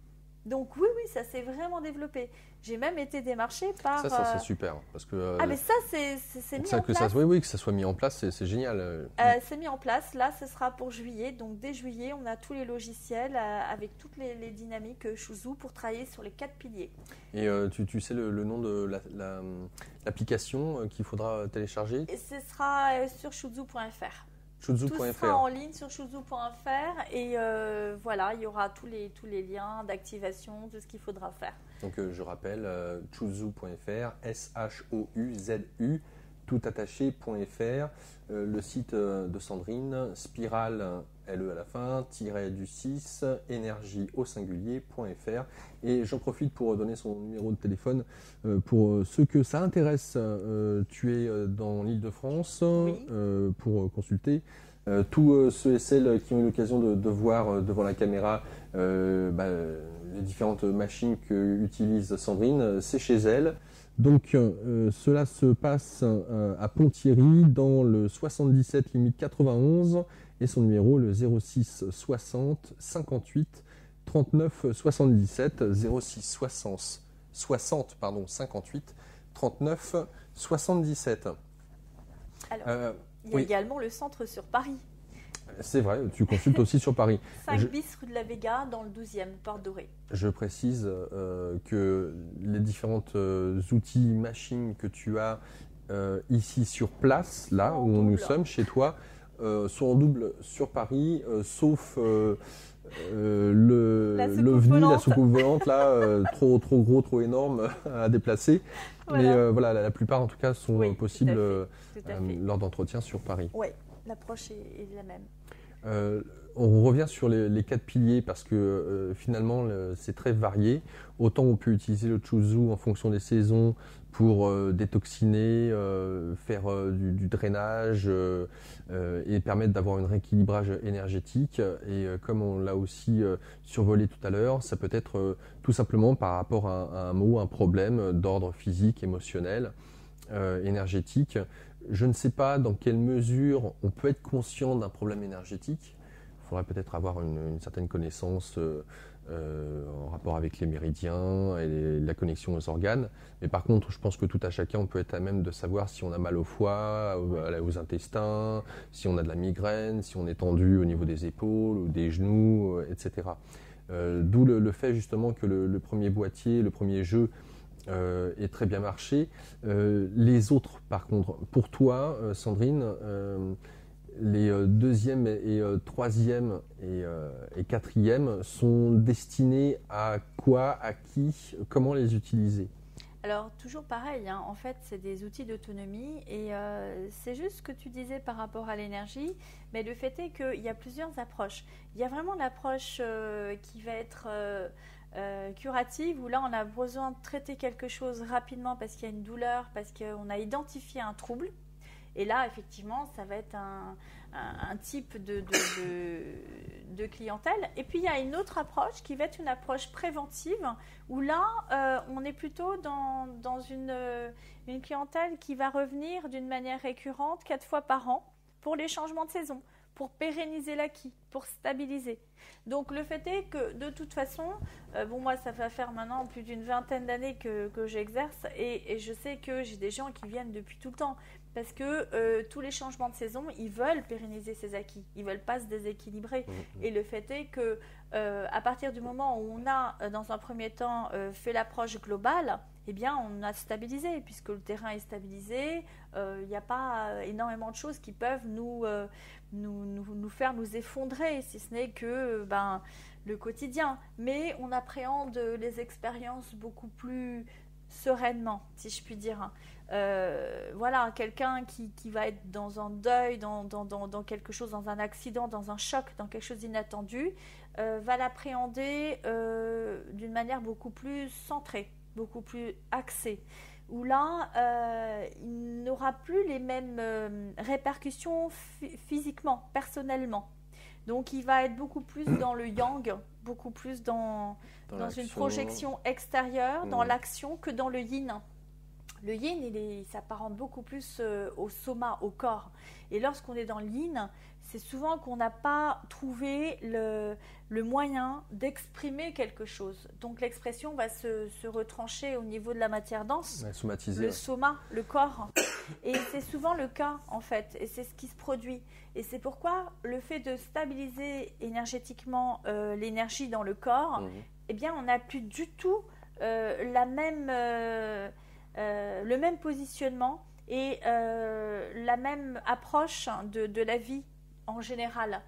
Donc oui, ça s'est vraiment développé. J'ai même été démarchée par... Ça c'est super. Parce que, mais ça, c'est mis en place. Oui, que ça soit mis en place, c'est génial. C'est mis en place. Là, ce sera pour juillet. Donc dès juillet, on a tous les logiciels avec toutes les dynamiques Shuzu pour travailler sur les 4 piliers. Et tu sais le nom de l'application qu'il faudra télécharger? Et ce sera sur shuzu.fr. Shuzu.fr. Tout sera en ligne sur shuzu.fr et voilà, il y aura tous les liens d'activation, tout ce qu'il faudra faire. Donc je rappelle, shuzu.fr, SHOUZU, toutattaché.fr, le site de Sandrine, spirale, LE à la fin, -du6, énergie au singulier.fr. Et j'en profite pour donner son numéro de téléphone pour ceux que ça intéresse. Tu es dans l'Île-de-France pour consulter. Tous ceux et celles qui ont eu l'occasion de voir devant la caméra les différentes machines qu'utilise Sandrine, c'est chez elle. Donc cela se passe à Ponthierry dans le 77 limite 91 et son numéro le 06 60 58 39 77 06 60 58 39 77. Alors, il y a également le centre sur Paris. C'est vrai, tu consultes aussi sur Paris. 5 bis rue de la Vega, dans le 12e, Porte Dorée. Je précise que les différentes outils, machines que tu as ici sur place, là où nous sommes, chez toi, sont en double sur Paris, sauf l'OVNI, la soucoupe volante, là, trop gros, trop énorme à déplacer. Voilà. Mais la plupart, en tout cas, sont possibles lors d'entretiens sur Paris. Oui, l'approche est la même. On revient sur les 4 piliers parce que finalement c'est très varié. Autant on peut utiliser le Shuzu en fonction des saisons pour détoxiner, faire du drainage et permettre d'avoir un rééquilibrage énergétique. Et comme on l'a aussi survolé tout à l'heure, ça peut être tout simplement par rapport à un mot, un problème d'ordre physique, émotionnel, énergétique. Je ne sais pas dans quelle mesure on peut être conscient d'un problème énergétique. Il faudrait peut-être avoir une certaine connaissance en rapport avec les méridiens et la connexion aux organes. Mais par contre, je pense que tout à chacun, on peut être à même de savoir si on a mal au foie, aux intestins, si on a de la migraine, si on est tendu au niveau des épaules ou des genoux, etc. D'où le fait justement que le premier boîtier, le premier jeu, est très bien marché. Les autres, par contre, pour toi, Sandrine, les 2e et 3e et 4e sont destinés à quoi, à qui, comment les utiliser? Alors, toujours pareil, en fait, c'est des outils d'autonomie et c'est juste ce que tu disais par rapport à l'énergie, mais le fait est qu'il y a plusieurs approches. Il y a vraiment l'approche qui va être curative, où là, on a besoin de traiter quelque chose rapidement parce qu'il y a une douleur, parce qu'on a identifié un trouble. Et là, effectivement, ça va être un type de clientèle. Et puis, il y a une autre approche qui va être une approche préventive, où là, on est plutôt dans une clientèle qui va revenir d'une manière récurrente 4 fois par an pour les changements de saison, pour pérenniser l'acquis, pour stabiliser. Donc le fait est que de toute façon, moi ça va faire maintenant plus d'une vingtaine d'années que j'exerce et je sais que j'ai des gens qui viennent depuis tout le temps parce que tous les changements de saison, ils veulent pérenniser ces acquis, ils ne veulent pas se déséquilibrer. Et le fait est que à partir du moment où on a dans un premier temps fait l'approche globale, eh bien, on a stabilisé, puisque le terrain est stabilisé. Il n'y a pas énormément de choses qui peuvent nous faire nous effondrer, si ce n'est que le quotidien. Mais on appréhende les expériences beaucoup plus sereinement, si je puis dire. Voilà, quelqu'un qui va être dans un deuil, dans quelque chose, dans un accident, dans un choc, dans quelque chose d'inattendu, va l'appréhender d'une manière beaucoup plus centrée, beaucoup plus axée, où là, il n'aura plus les mêmes répercussions physiquement, personnellement. Donc, il va être beaucoup plus dans le yang, beaucoup plus dans une projection extérieure, dans l'action, que dans le yin. Le yin, il s'apparente beaucoup plus au soma, au corps. Et lorsqu'on est dans le yin, c'est souvent qu'on n'a pas trouvé le moyen d'exprimer quelque chose. Donc l'expression va se retrancher au niveau de la matière dense, le soma, le corps. Et c'est souvent le cas, en fait. Et c'est ce qui se produit. Et c'est pourquoi le fait de stabiliser énergétiquement l'énergie dans le corps, eh bien, on n'a plus du tout le même positionnement et la même approche de la vie en général.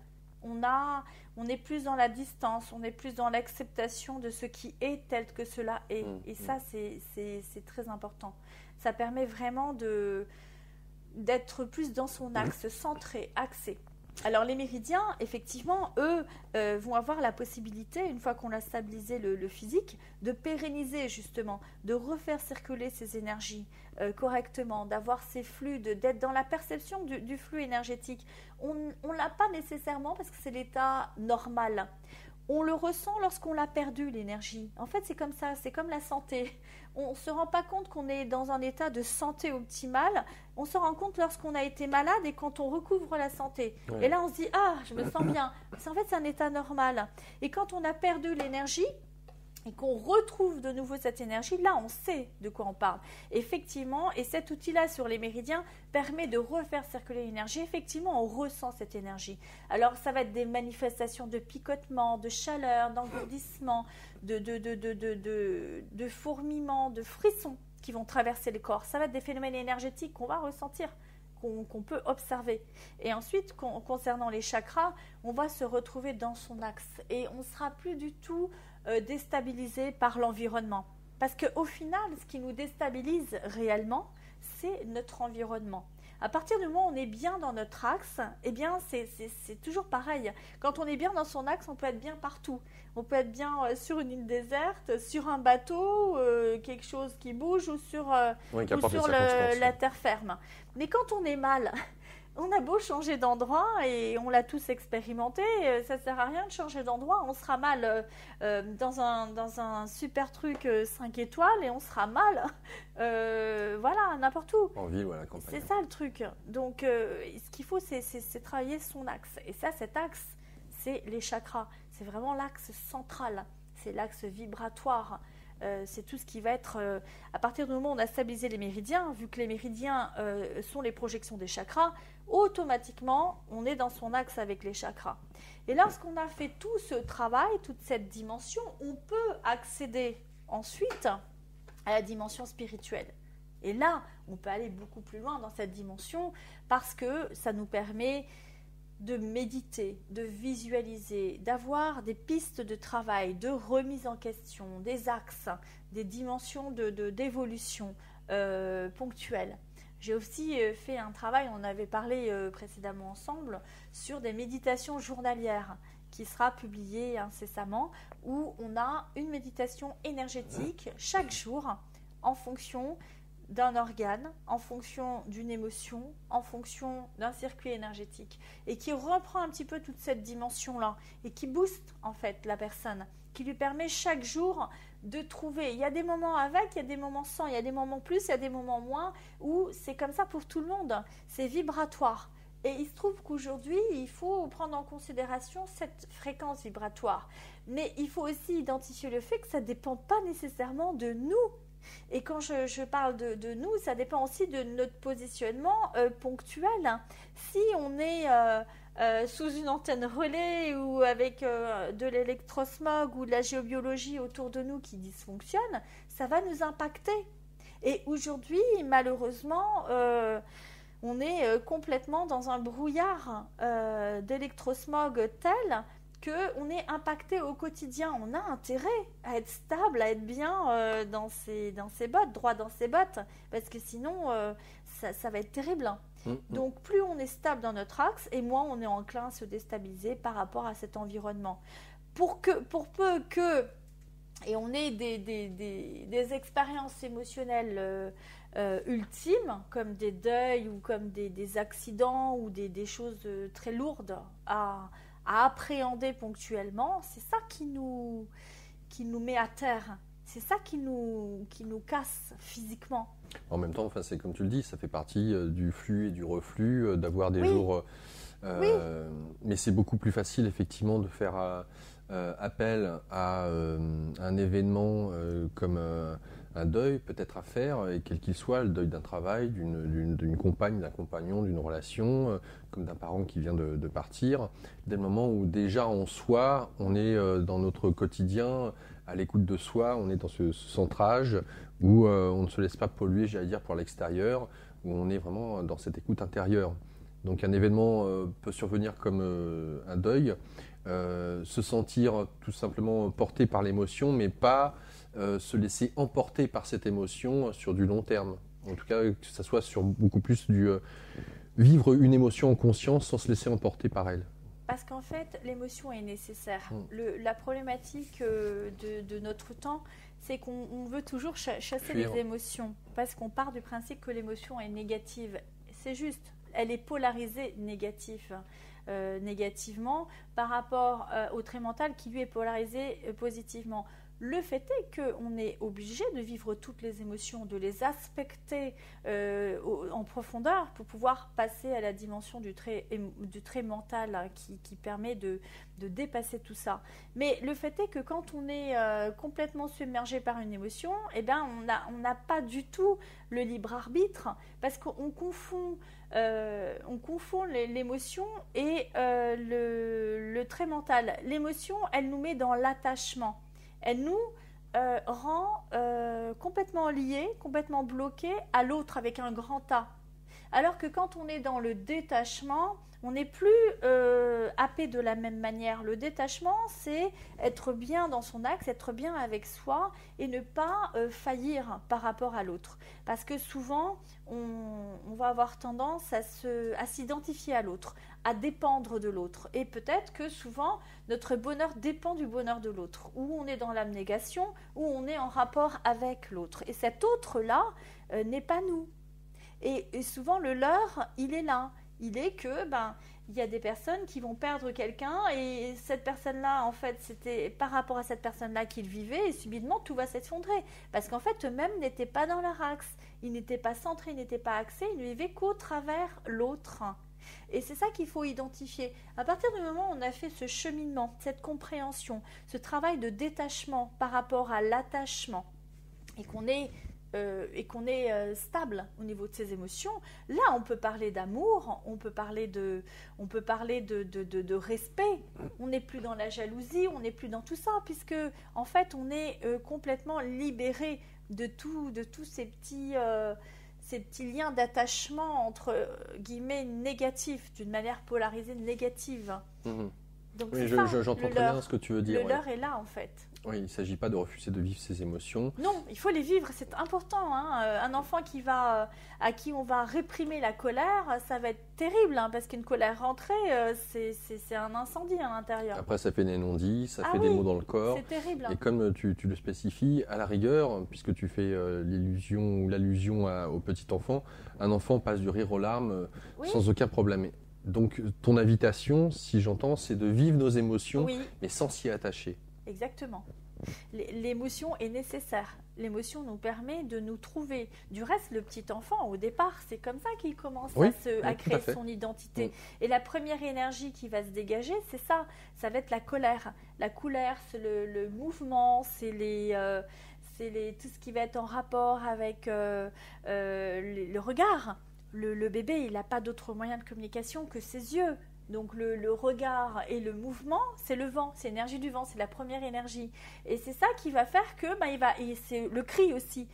On est plus dans la distance, on est plus dans l'acceptation de ce qui est tel que cela est. Et ça, c'est très important. Ça permet vraiment d'être plus dans son axe, centré, axé. Alors les méridiens, effectivement, eux, vont avoir la possibilité, une fois qu'on a stabilisé le physique, de pérenniser justement, de refaire circuler ces énergies correctement, d'avoir ces flux, d'être dans la perception du flux énergétique. On ne l'a pas nécessairement parce que c'est l'état normal. On le ressent lorsqu'on l'a perdu, l'énergie. En fait, c'est comme ça, c'est comme la santé. On ne se rend pas compte qu'on est dans un état de santé optimale. On se rend compte lorsqu'on a été malade et quand on recouvre la santé. Ouais. Et là, on se dit « Ah, je me sens bien ». En fait, c'est un état normal. Et quand on a perdu l'énergie et qu'on retrouve de nouveau cette énergie, là, on sait de quoi on parle. Effectivement, et cet outil-là sur les méridiens permet de refaire circuler l'énergie. Effectivement, on ressent cette énergie. Alors, ça va être des manifestations de picotement, de chaleur, d'engourdissement, de fourmillement, de frissons qui vont traverser le corps. Ça va être des phénomènes énergétiques qu'on va ressentir, qu'on peut observer. Et ensuite, concernant les chakras, on va se retrouver dans son axe et on ne sera plus du tout déstabilisé par l'environnement. Parce qu'au final, ce qui nous déstabilise réellement, c'est notre environnement. À partir du moment où on est bien dans notre axe, eh bien, c'est toujours pareil. Quand on est bien dans son axe, on peut être bien partout. On peut être bien sur une île déserte, sur un bateau, quelque chose qui bouge ou sur la terre ferme. Mais quand on est mal, on a beau changer d'endroit et on l'a tous expérimenté, ça ne sert à rien de changer d'endroit. On sera mal dans un super truc 5 étoiles et on sera mal voilà, n'importe où. En ville ou à la campagne. C'est ça le truc. Donc ce qu'il faut, c'est travailler son axe. Et ça, cet axe, c'est les chakras. C'est vraiment l'axe central. C'est l'axe vibratoire. C'est tout ce qui va être... à partir du moment où on a stabilisé les méridiens, vu que les méridiens sont les projections des chakras, automatiquement, on est dans son axe avec les chakras. Et lorsqu'on a fait tout ce travail, toute cette dimension, on peut accéder ensuite à la dimension spirituelle. Et là, on peut aller beaucoup plus loin dans cette dimension parce que ça nous permet de méditer, de visualiser, d'avoir des pistes de travail, de remise en question, des axes, des dimensions d'évolution ponctuelles. J'ai aussi fait un travail, on avait parlé précédemment ensemble, sur des méditations journalières qui sera publié incessamment, où on a une méditation énergétique chaque jour en fonction d'un organe, en fonction d'une émotion, en fonction d'un circuit énergétique et qui reprend un petit peu toute cette dimension-là et qui booste en fait la personne, qui lui permet chaque jour de trouver. Il y a des moments avec, il y a des moments sans, il y a des moments plus, il y a des moments moins où c'est comme ça pour tout le monde. C'est vibratoire. Et il se trouve qu'aujourd'hui, il faut prendre en considération cette fréquence vibratoire. Mais il faut aussi identifier le fait que ça ne dépend pas nécessairement de nous. Et quand je parle de nous, ça dépend aussi de notre positionnement ponctuel. Si on est sous une antenne relais ou avec de l'électrosmog ou de la géobiologie autour de nous qui dysfonctionne, ça va nous impacter. Et aujourd'hui, malheureusement, on est complètement dans un brouillard d'électrosmog tel qu'on est impacté au quotidien. On a intérêt à être stable, à être bien dans ses bottes, droit dans ses bottes, parce que sinon, ça va être terrible. Donc, plus on est stable dans notre axe, et moins on est enclin à se déstabiliser par rapport à cet environnement. Pour peu que... Et on ait des expériences émotionnelles ultimes, comme des deuils ou comme des accidents ou des choses très lourdes à appréhender ponctuellement, c'est ça qui nous met à terre. C'est ça qui nous casse physiquement. En même temps, c'est comme tu le dis, ça fait partie du flux et du reflux, d'avoir des jours... Mais c'est beaucoup plus facile, effectivement, de faire appel à un événement comme un deuil, peut-être à faire, et quel qu'il soit, le deuil d'un travail, d'une compagne, d'un compagnon, d'une relation, comme d'un parent qui vient de partir, dès le moment où déjà en soi, on est dans notre quotidien, à l'écoute de soi, on est dans ce centrage où on ne se laisse pas polluer, j'allais dire, pour l'extérieur, où on est vraiment dans cette écoute intérieure. Donc un événement peut survenir comme un deuil, se sentir tout simplement porté par l'émotion, mais pas se laisser emporter par cette émotion sur du long terme. En tout cas, que ça soit sur beaucoup plus du vivre une émotion en conscience sans se laisser emporter par elle. Parce qu'en fait, l'émotion est nécessaire. La problématique de notre temps, c'est qu'on veut toujours chasser les émotions. Parce qu'on part du principe que l'émotion est négative. C'est juste, elle est polarisée négativement par rapport au trait mental qui lui est polarisé positivement. Le fait est qu'on est obligé de vivre toutes les émotions, de les aspecter en profondeur pour pouvoir passer à la dimension du trait mental qui permet de dépasser tout ça. Mais le fait est que quand on est complètement submergé par une émotion, eh ben, on n'a pas du tout le libre arbitre parce qu'on confond l'émotion et le trait mental. L'émotion, elle nous met dans l'attachement. Elle nous rend complètement liés, complètement bloqués à l'autre avec un grand A. Alors que quand on est dans le détachement, on n'est plus happé de la même manière. Le détachement, c'est être bien dans son axe, être bien avec soi et ne pas faillir par rapport à l'autre. Parce que souvent, on va avoir tendance à s'identifier à l'autre, à dépendre de l'autre. Et peut-être que souvent, notre bonheur dépend du bonheur de l'autre. Ou on est dans l'abnégation, ou on est en rapport avec l'autre. Et cet autre-là n'est pas nous. Et souvent, le leur, il est là. Il est que, il y a des personnes qui vont perdre quelqu'un et cette personne-là, en fait, c'était par rapport à cette personne-là qu'ils vivaient et subitement, tout va s'effondrer. Parce qu'en fait, eux-mêmes n'étaient pas dans leur axe. Ils n'étaient pas centrés, ils n'étaient pas axés, ils ne vivaient qu'au travers l'autre. Et c'est ça qu'il faut identifier. À partir du moment où on a fait ce cheminement, cette compréhension, ce travail de détachement par rapport à l'attachement et qu'on est stable au niveau de ses émotions, là on peut parler d'amour, on peut parler de respect, on n'est plus dans la jalousie, on n'est plus dans tout ça, puisque en fait on est complètement libéré de tous ces petits liens d'attachement entre guillemets négatifs, d'une manière polarisée négative. Donc oui, j'entends très bien ce que tu veux dire. Le leurre est là en fait. Oui, il ne s'agit pas de refuser de vivre ses émotions. Non, il faut les vivre, c'est important. Un enfant à qui on va réprimer la colère, ça va être terrible, parce qu'une colère rentrée, c'est un incendie à l'intérieur. Après, ça fait des non-dits, ça fait des mots dans le corps. C'est terrible. Et comme tu le spécifies, à la rigueur, puisque tu fais l'illusion ou l'allusion au petit enfant, un enfant passe du rire aux larmes sans aucun problème. Donc, ton invitation, si j'entends, c'est de vivre nos émotions, mais sans s'y attacher. Exactement. L'émotion est nécessaire. L'émotion nous permet de nous trouver. Du reste, le petit enfant, au départ, c'est comme ça qu'il commence à créer son identité. Et la première énergie qui va se dégager, c'est ça. Ça va être la colère. La colère, c'est le mouvement, c'est tout ce qui va être en rapport avec le regard. Le bébé, il n'a pas d'autre moyen de communication que ses yeux. Donc le regard et le mouvement, c'est le vent, c'est l'énergie du vent, c'est la première énergie. Et c'est ça qui va faire que, et c'est le cri aussi.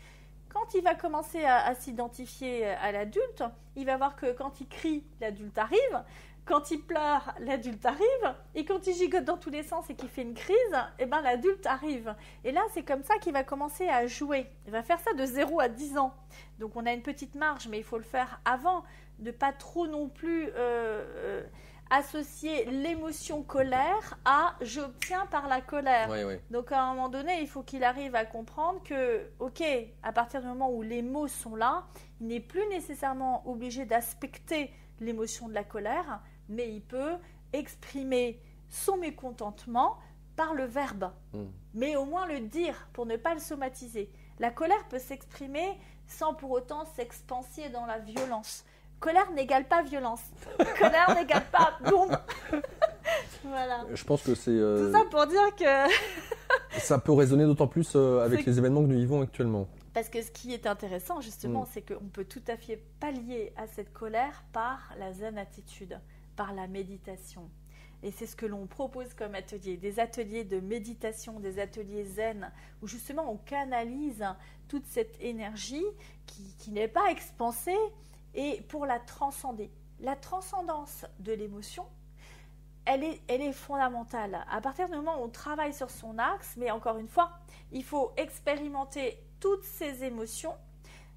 Quand il va commencer à s'identifier à l'adulte, il va voir que quand il crie, l'adulte arrive. Quand il pleure, l'adulte arrive. Et quand il gigote dans tous les sens et qu'il fait une crise, l'adulte arrive. Et là, c'est comme ça qu'il va commencer à jouer. Il va faire ça de 0 à 10 ans. Donc on a une petite marge, mais il faut le faire avant, de ne pas trop non plus associer l'émotion colère à « j'obtiens par la colère ». Donc à un moment donné, il faut qu'il arrive à comprendre que, ok, à partir du moment où les mots sont là, il n'est plus nécessairement obligé d'aspecter l'émotion de la colère, mais il peut exprimer son mécontentement par le verbe, mais au moins le dire pour ne pas le somatiser. La colère peut s'exprimer sans pour autant s'expanser dans la violence. Colère n'égale pas violence. Colère n'égale pas boum. Voilà. Je pense que c'est... Tout ça pour dire que... ça peut résonner d'autant plus avec les événements que nous vivons actuellement. Parce que ce qui est intéressant, justement, c'est qu'on peut tout à fait pallier à cette colère par la zen attitude, par la méditation. Et c'est ce que l'on propose comme atelier, des ateliers de méditation, des ateliers zen, où justement on canalise toute cette énergie qui n'est pas expansée, et pour la transcender. La transcendance de l'émotion, elle est fondamentale. À partir du moment où on travaille sur son axe, mais encore une fois, il faut expérimenter toutes ces émotions,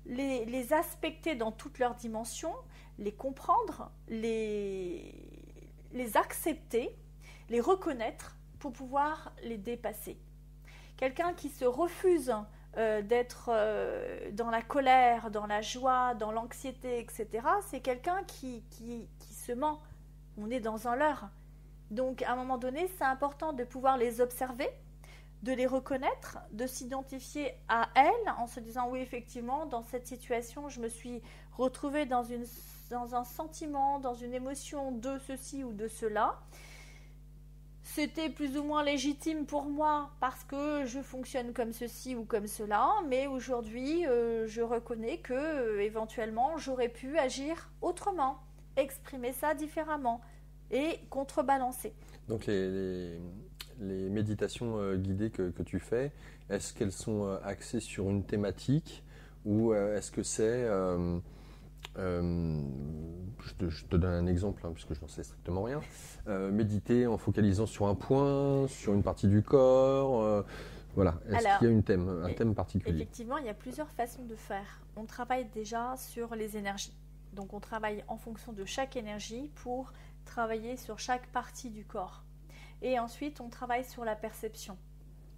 les aspecter dans toutes leurs dimensions, les comprendre, les accepter, les reconnaître pour pouvoir les dépasser. Quelqu'un qui se refuse d'être dans la colère, dans la joie, dans l'anxiété, etc., c'est quelqu'un qui se ment. On est dans un leurre. Donc, à un moment donné, c'est important de pouvoir les observer, de les reconnaître, de s'identifier à elles en se disant « oui, effectivement, dans cette situation, je me suis retrouvée dans un sentiment, dans une émotion de ceci ou de cela. C'était plus ou moins légitime pour moi parce que je fonctionne comme ceci ou comme cela, mais aujourd'hui, je reconnais que éventuellement, j'aurais pu agir autrement, exprimer ça différemment et contrebalancer. » Donc les méditations guidées que tu fais, est-ce qu'elles sont axées sur une thématique ou est-ce que c'est... je te donne un exemple, puisque je n'en sais strictement rien. Méditer en focalisant sur un point, sur une partie du corps. Voilà. Est-ce qu'il y a un thème particulier? Effectivement, il y a plusieurs façons de faire. On travaille déjà sur les énergies. Donc, on travaille en fonction de chaque énergie pour travailler sur chaque partie du corps. Et ensuite, on travaille sur la perception.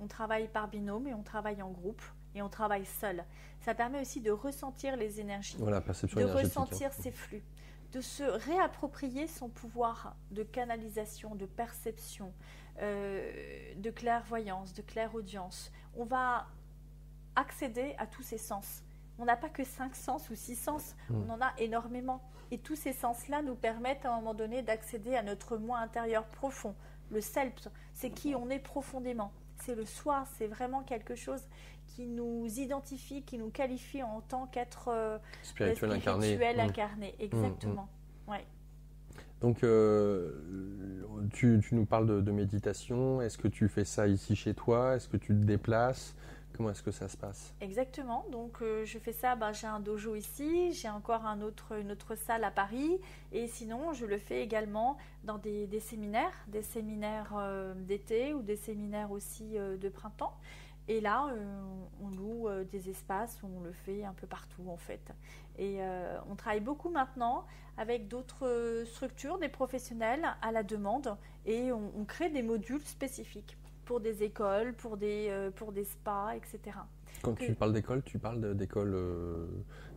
On travaille par binôme et on travaille en groupe. Et on travaille seul. Ça permet aussi de ressentir les énergies, voilà, perception de énergétique, ressentir ses flux, de se réapproprier son pouvoir de canalisation, de perception, de clairvoyance, de clairaudience. On va accéder à tous ces sens. On n'a pas que 5 sens ou 6 sens, on en a énormément. Et tous ces sens-là nous permettent à un moment donné d'accéder à notre moi intérieur profond. Le self, c'est qui on est profondément. C'est le soi, c'est vraiment quelque chose qui nous identifie, qui nous qualifie en tant qu'être spirituel incarné. Exactement. Ouais. Donc, tu nous parles de méditation. Est-ce que tu fais ça ici chez toi? Est-ce que tu te déplaces? Comment est-ce que ça se passe? Exactement. Donc, je fais ça. J'ai un dojo ici. J'ai encore une autre salle à Paris. Et sinon, je le fais également dans des séminaires d'été ou des séminaires aussi de printemps. Et là, on loue des espaces où on le fait un peu partout en fait. Et on travaille beaucoup maintenant avec d'autres structures, des professionnels à la demande. Et on crée des modules spécifiques pour des écoles, pour des spas, etc. Quand tu parles d'école, tu parles d'école,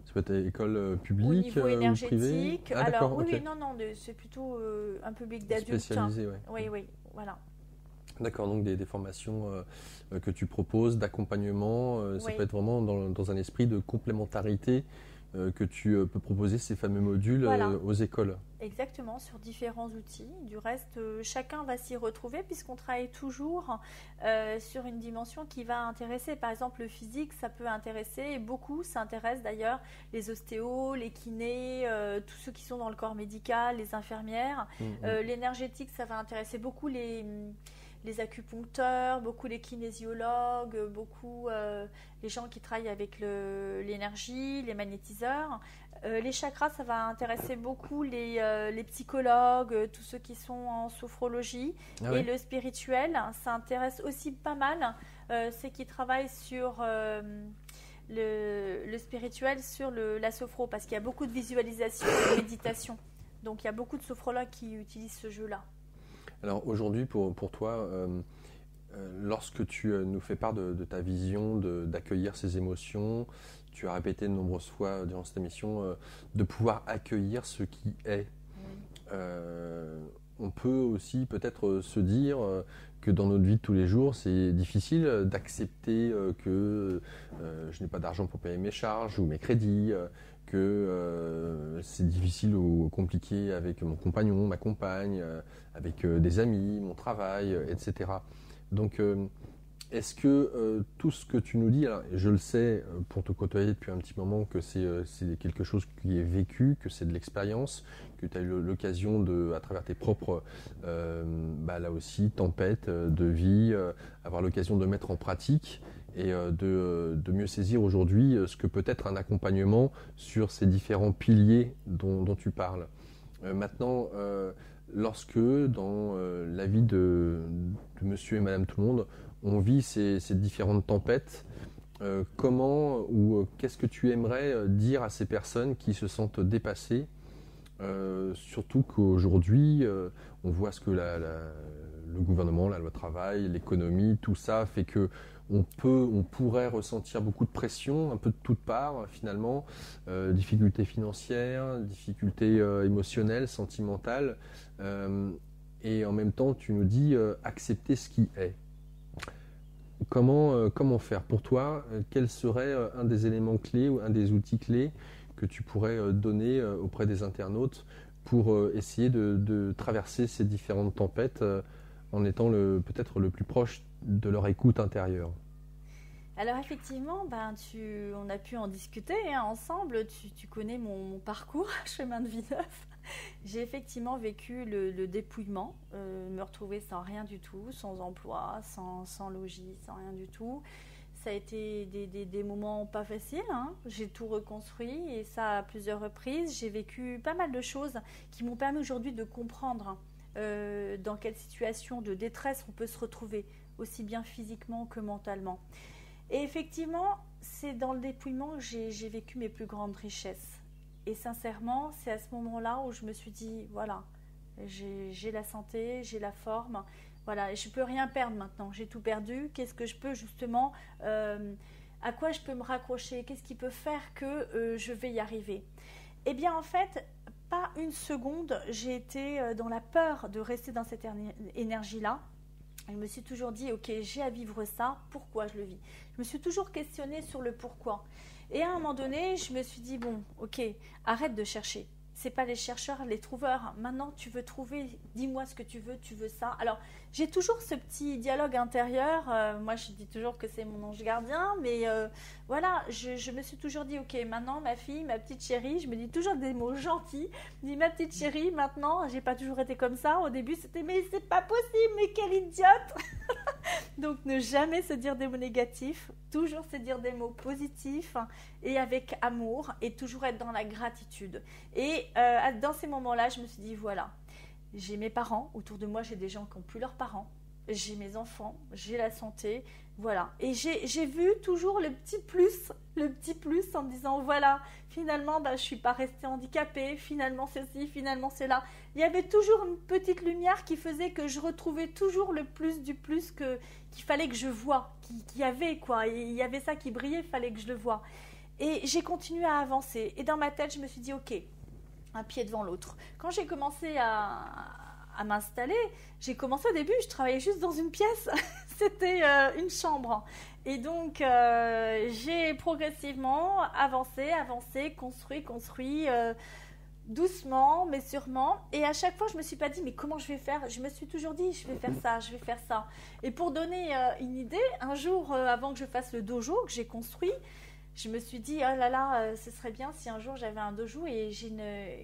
ça peut être école publique au niveau énergétique. Ou privée? Alors oui, okay. Non, c'est plutôt un public d'adultes. Spécialisé, oui. Oui, voilà. D'accord, donc des formations que tu proposes, d'accompagnement, ça peut être vraiment dans un esprit de complémentarité que tu peux proposer ces fameux modules aux écoles. Exactement, sur différents outils. Du reste, chacun va s'y retrouver puisqu'on travaille toujours sur une dimension qui va intéresser. Par exemple, le physique, ça peut intéresser, et beaucoup s'intéressent d'ailleurs, les ostéos, les kinés, tous ceux qui sont dans le corps médical, les infirmières. L'énergétique, ça va intéresser beaucoup les acupuncteurs, beaucoup les kinésiologues, beaucoup les gens qui travaillent avec l'énergie, les magnétiseurs. Les chakras, ça va intéresser beaucoup les psychologues, tous ceux qui sont en sophrologie. Et le spirituel, ça intéresse aussi pas mal ceux qui travaillent sur le spirituel, sur la sophro, parce qu'il y a beaucoup de visualisation et de méditation. Donc il y a beaucoup de sophrologues qui utilisent ce jeu-là. Alors aujourd'hui, pour toi, lorsque tu nous fais part de ta vision d'accueillir ces émotions, tu as répété de nombreuses fois durant cette émission de pouvoir accueillir ce qui est. On peut aussi peut-être se dire que dans notre vie de tous les jours, c'est difficile d'accepter que je n'ai pas d'argent pour payer mes charges ou mes crédits, que c'est difficile ou compliqué avec mon compagnon, ma compagne, avec des amis, mon travail, etc. Donc, est-ce que tout ce que tu nous dis, alors, je le sais pour te côtoyer depuis un petit moment, que c'est quelque chose qui est vécu, que c'est de l'expérience, que tu as eu l'occasion à travers tes propres, là aussi, tempêtes de vie, avoir l'occasion de mettre en pratique et de mieux saisir aujourd'hui ce que peut être un accompagnement sur ces différents piliers dont tu parles. Maintenant, lorsque dans la vie de monsieur et madame tout le monde, on vit ces différentes tempêtes, comment ou qu'est-ce que tu aimerais dire à ces personnes qui se sentent dépassées, surtout qu'aujourd'hui, on voit ce que le gouvernement, la loi travail, l'économie, tout ça fait que on pourrait ressentir beaucoup de pression, un peu de toutes parts finalement, difficultés financières, difficultés émotionnelles, sentimentales, et en même temps tu nous dis accepter ce qui est. Comment faire pour toi? Quel serait un des éléments clés ou un des outils clés que tu pourrais donner auprès des internautes pour essayer de traverser ces différentes tempêtes en étant peut-être le plus proche de leur écoute intérieure? Alors effectivement, on a pu en discuter ensemble. Tu connais mon parcours, chemin de vie neuf. J'ai effectivement vécu le dépouillement, me retrouver sans rien du tout, sans emploi, sans logis, sans rien du tout. Ça a été des moments pas faciles. J'ai tout reconstruit et ça à plusieurs reprises. J'ai vécu pas mal de choses qui m'ont permis aujourd'hui de comprendre dans quelle situation de détresse on peut se retrouver, aussi bien physiquement que mentalement. Et effectivement, c'est dans le dépouillement que j'ai vécu mes plus grandes richesses. Et sincèrement, c'est à ce moment-là où je me suis dit, voilà, j'ai la santé, j'ai la forme, voilà, je ne peux rien perdre maintenant, j'ai tout perdu. Qu'est-ce que je peux justement, à quoi je peux me raccrocher? Qu'est-ce qui peut faire que je vais y arriver? Eh bien, en fait, pas une seconde, j'ai été dans la peur de rester dans cette énergie-là. Je me suis toujours dit, ok, j'ai à vivre ça, pourquoi je le vis? Je me suis toujours questionnée sur le pourquoi. Et à un moment donné, je me suis dit, bon, ok, arrête de chercher. C'est pas les chercheurs, les trouveurs. Maintenant, tu veux trouver, dis-moi ce que tu veux ça. Alors, j'ai toujours ce petit dialogue intérieur. Moi, je dis toujours que c'est mon ange gardien, mais voilà, je me suis toujours dit, ok, maintenant, ma fille, ma petite chérie, je me dis toujours des mots gentils. Je dis, ma petite chérie, maintenant, j'ai pas toujours été comme ça. Au début, c'était, mais c'est pas possible, mais quelle idiote. Donc, ne jamais se dire des mots négatifs, toujours se dire des mots positifs et avec amour et toujours être dans la gratitude. Et dans ces moments-là, je me suis dit, voilà, j'ai mes parents, autour de moi, j'ai des gens qui n'ont plus leurs parents, j'ai mes enfants, j'ai la santé, voilà. Et j'ai vu toujours le petit plus en me disant, voilà, finalement, je ne suis pas restée handicapée, finalement ceci, finalement cela. Il y avait toujours une petite lumière qui faisait que je retrouvais toujours le plus du plus qu'il fallait que je voie, qu'il y avait, quoi. Et il y avait ça qui brillait, il fallait que je le voie. Et j'ai continué à avancer. Et dans ma tête, je me suis dit, ok, un pied devant l'autre. Quand j'ai commencé à à m'installer, j'ai commencé au début, je travaillais juste dans une pièce, c'était une chambre. Et donc, j'ai progressivement avancé, construit, doucement, mais sûrement. Et à chaque fois, je ne me suis pas dit, mais comment je vais faire? Je me suis toujours dit, je vais faire ça. Et pour donner une idée, un jour, avant que je fasse le dojo que j'ai construit, je me suis dit, oh là là, ce serait bien si un jour j'avais un dojo. Et j'ai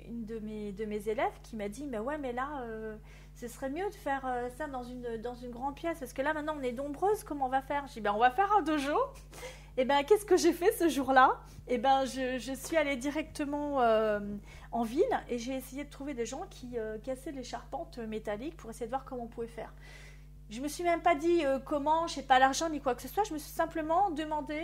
une de mes élèves qui m'a dit, mais ouais, mais là, ce serait mieux de faire ça dans une grande pièce. Parce que là, maintenant, on est nombreuses, comment on va faire? J'ai dit, ben, on va faire un dojo. Et ben, qu'est-ce que j'ai fait ce jour-là? Et ben, je suis allée directement en ville et j'ai essayé de trouver des gens qui cassaient les charpentes métalliques pour essayer de voir comment on pouvait faire. Je me suis même pas dit comment, je n'ai pas l'argent ni quoi que ce soit. Je me suis simplement demandé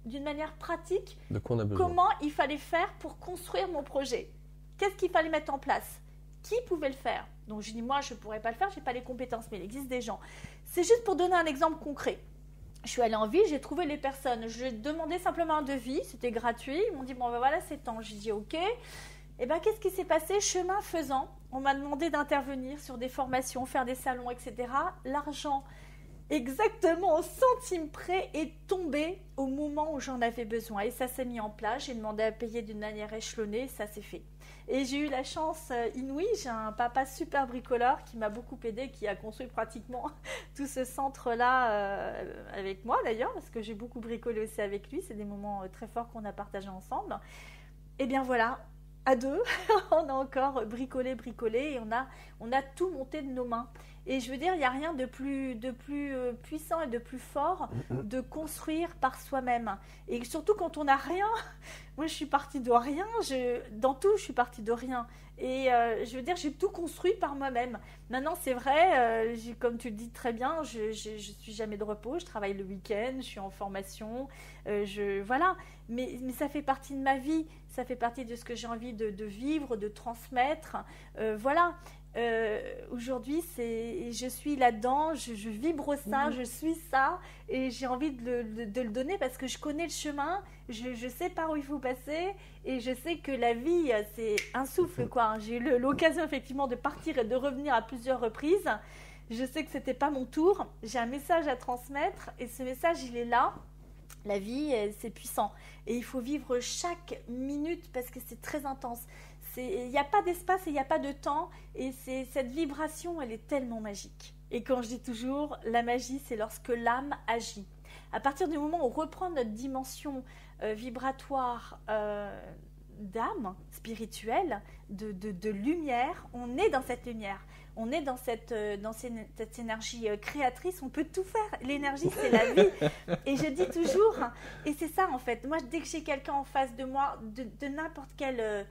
d'une manière pratique de quoi on a besoin. Comment il fallait faire pour construire mon projet. Qu'est-ce qu'il fallait mettre en place? Qui pouvait le faire? Donc je dis, moi, je ne pourrais pas le faire, je n'ai pas les compétences, mais il existe des gens. C'est juste pour donner un exemple concret. Je suis allée en ville, j'ai trouvé les personnes. Je demandais simplement un devis, c'était gratuit. Ils m'ont dit, bon, ben voilà, c'est tant. J'ai dit, ok. Et bien, qu'est-ce qui s'est passé? Chemin faisant, on m'a demandé d'intervenir sur des formations, faire des salons, etc. L'argent, exactement au centime près, est tombé au moment où j'en avais besoin. Et ça s'est mis en place. J'ai demandé à payer d'une manière échelonnée. Ça s'est fait. Et j'ai eu la chance inouïe. J'ai un papa super bricoleur qui m'a beaucoup aidé, qui a construit pratiquement tout ce centre-là avec moi d'ailleurs, parce que j'ai beaucoup bricolé aussi avec lui. C'est des moments très forts qu'on a partagés ensemble. Et bien voilà, à deux, on a encore bricolé et on a tout monté de nos mains. Et je veux dire, il n'y a rien de plus puissant et de plus fort de construire par soi-même. Et surtout quand on n'a rien. Moi, je suis partie de rien. Dans tout, je suis partie de rien. Et je veux dire, j'ai tout construit par moi-même. Maintenant, c'est vrai, comme tu le dis très bien, je ne suis jamais de repos. Je travaille le week-end, je suis en formation. Voilà. Mais ça fait partie de ma vie. Ça fait partie de ce que j'ai envie de vivre, de transmettre. Voilà. Aujourd'hui, je suis là-dedans, je vibre ça, je suis ça et j'ai envie de le donner parce que je connais le chemin, je sais par où il faut passer et je sais que la vie, c'est un souffle, quoi. J'ai eu l'occasion effectivement de partir et de revenir à plusieurs reprises. Je sais que ce n'était pas mon tour, j'ai un message à transmettre et ce message, il est là. La vie, c'est puissant et il faut vivre chaque minute parce que c'est très intense. Il n'y a pas d'espace et il n'y a pas de temps et cette vibration, elle est tellement magique. Et quand je dis toujours, la magie, c'est lorsque l'âme agit. À partir du moment où on reprend notre dimension vibratoire d'âme spirituelle, de lumière, on est dans cette lumière. On est dans cette énergie créatrice, on peut tout faire. L'énergie, c'est la vie. Et je dis toujours, et c'est ça en fait, moi dès que j'ai quelqu'un en face de moi, de n'importe quel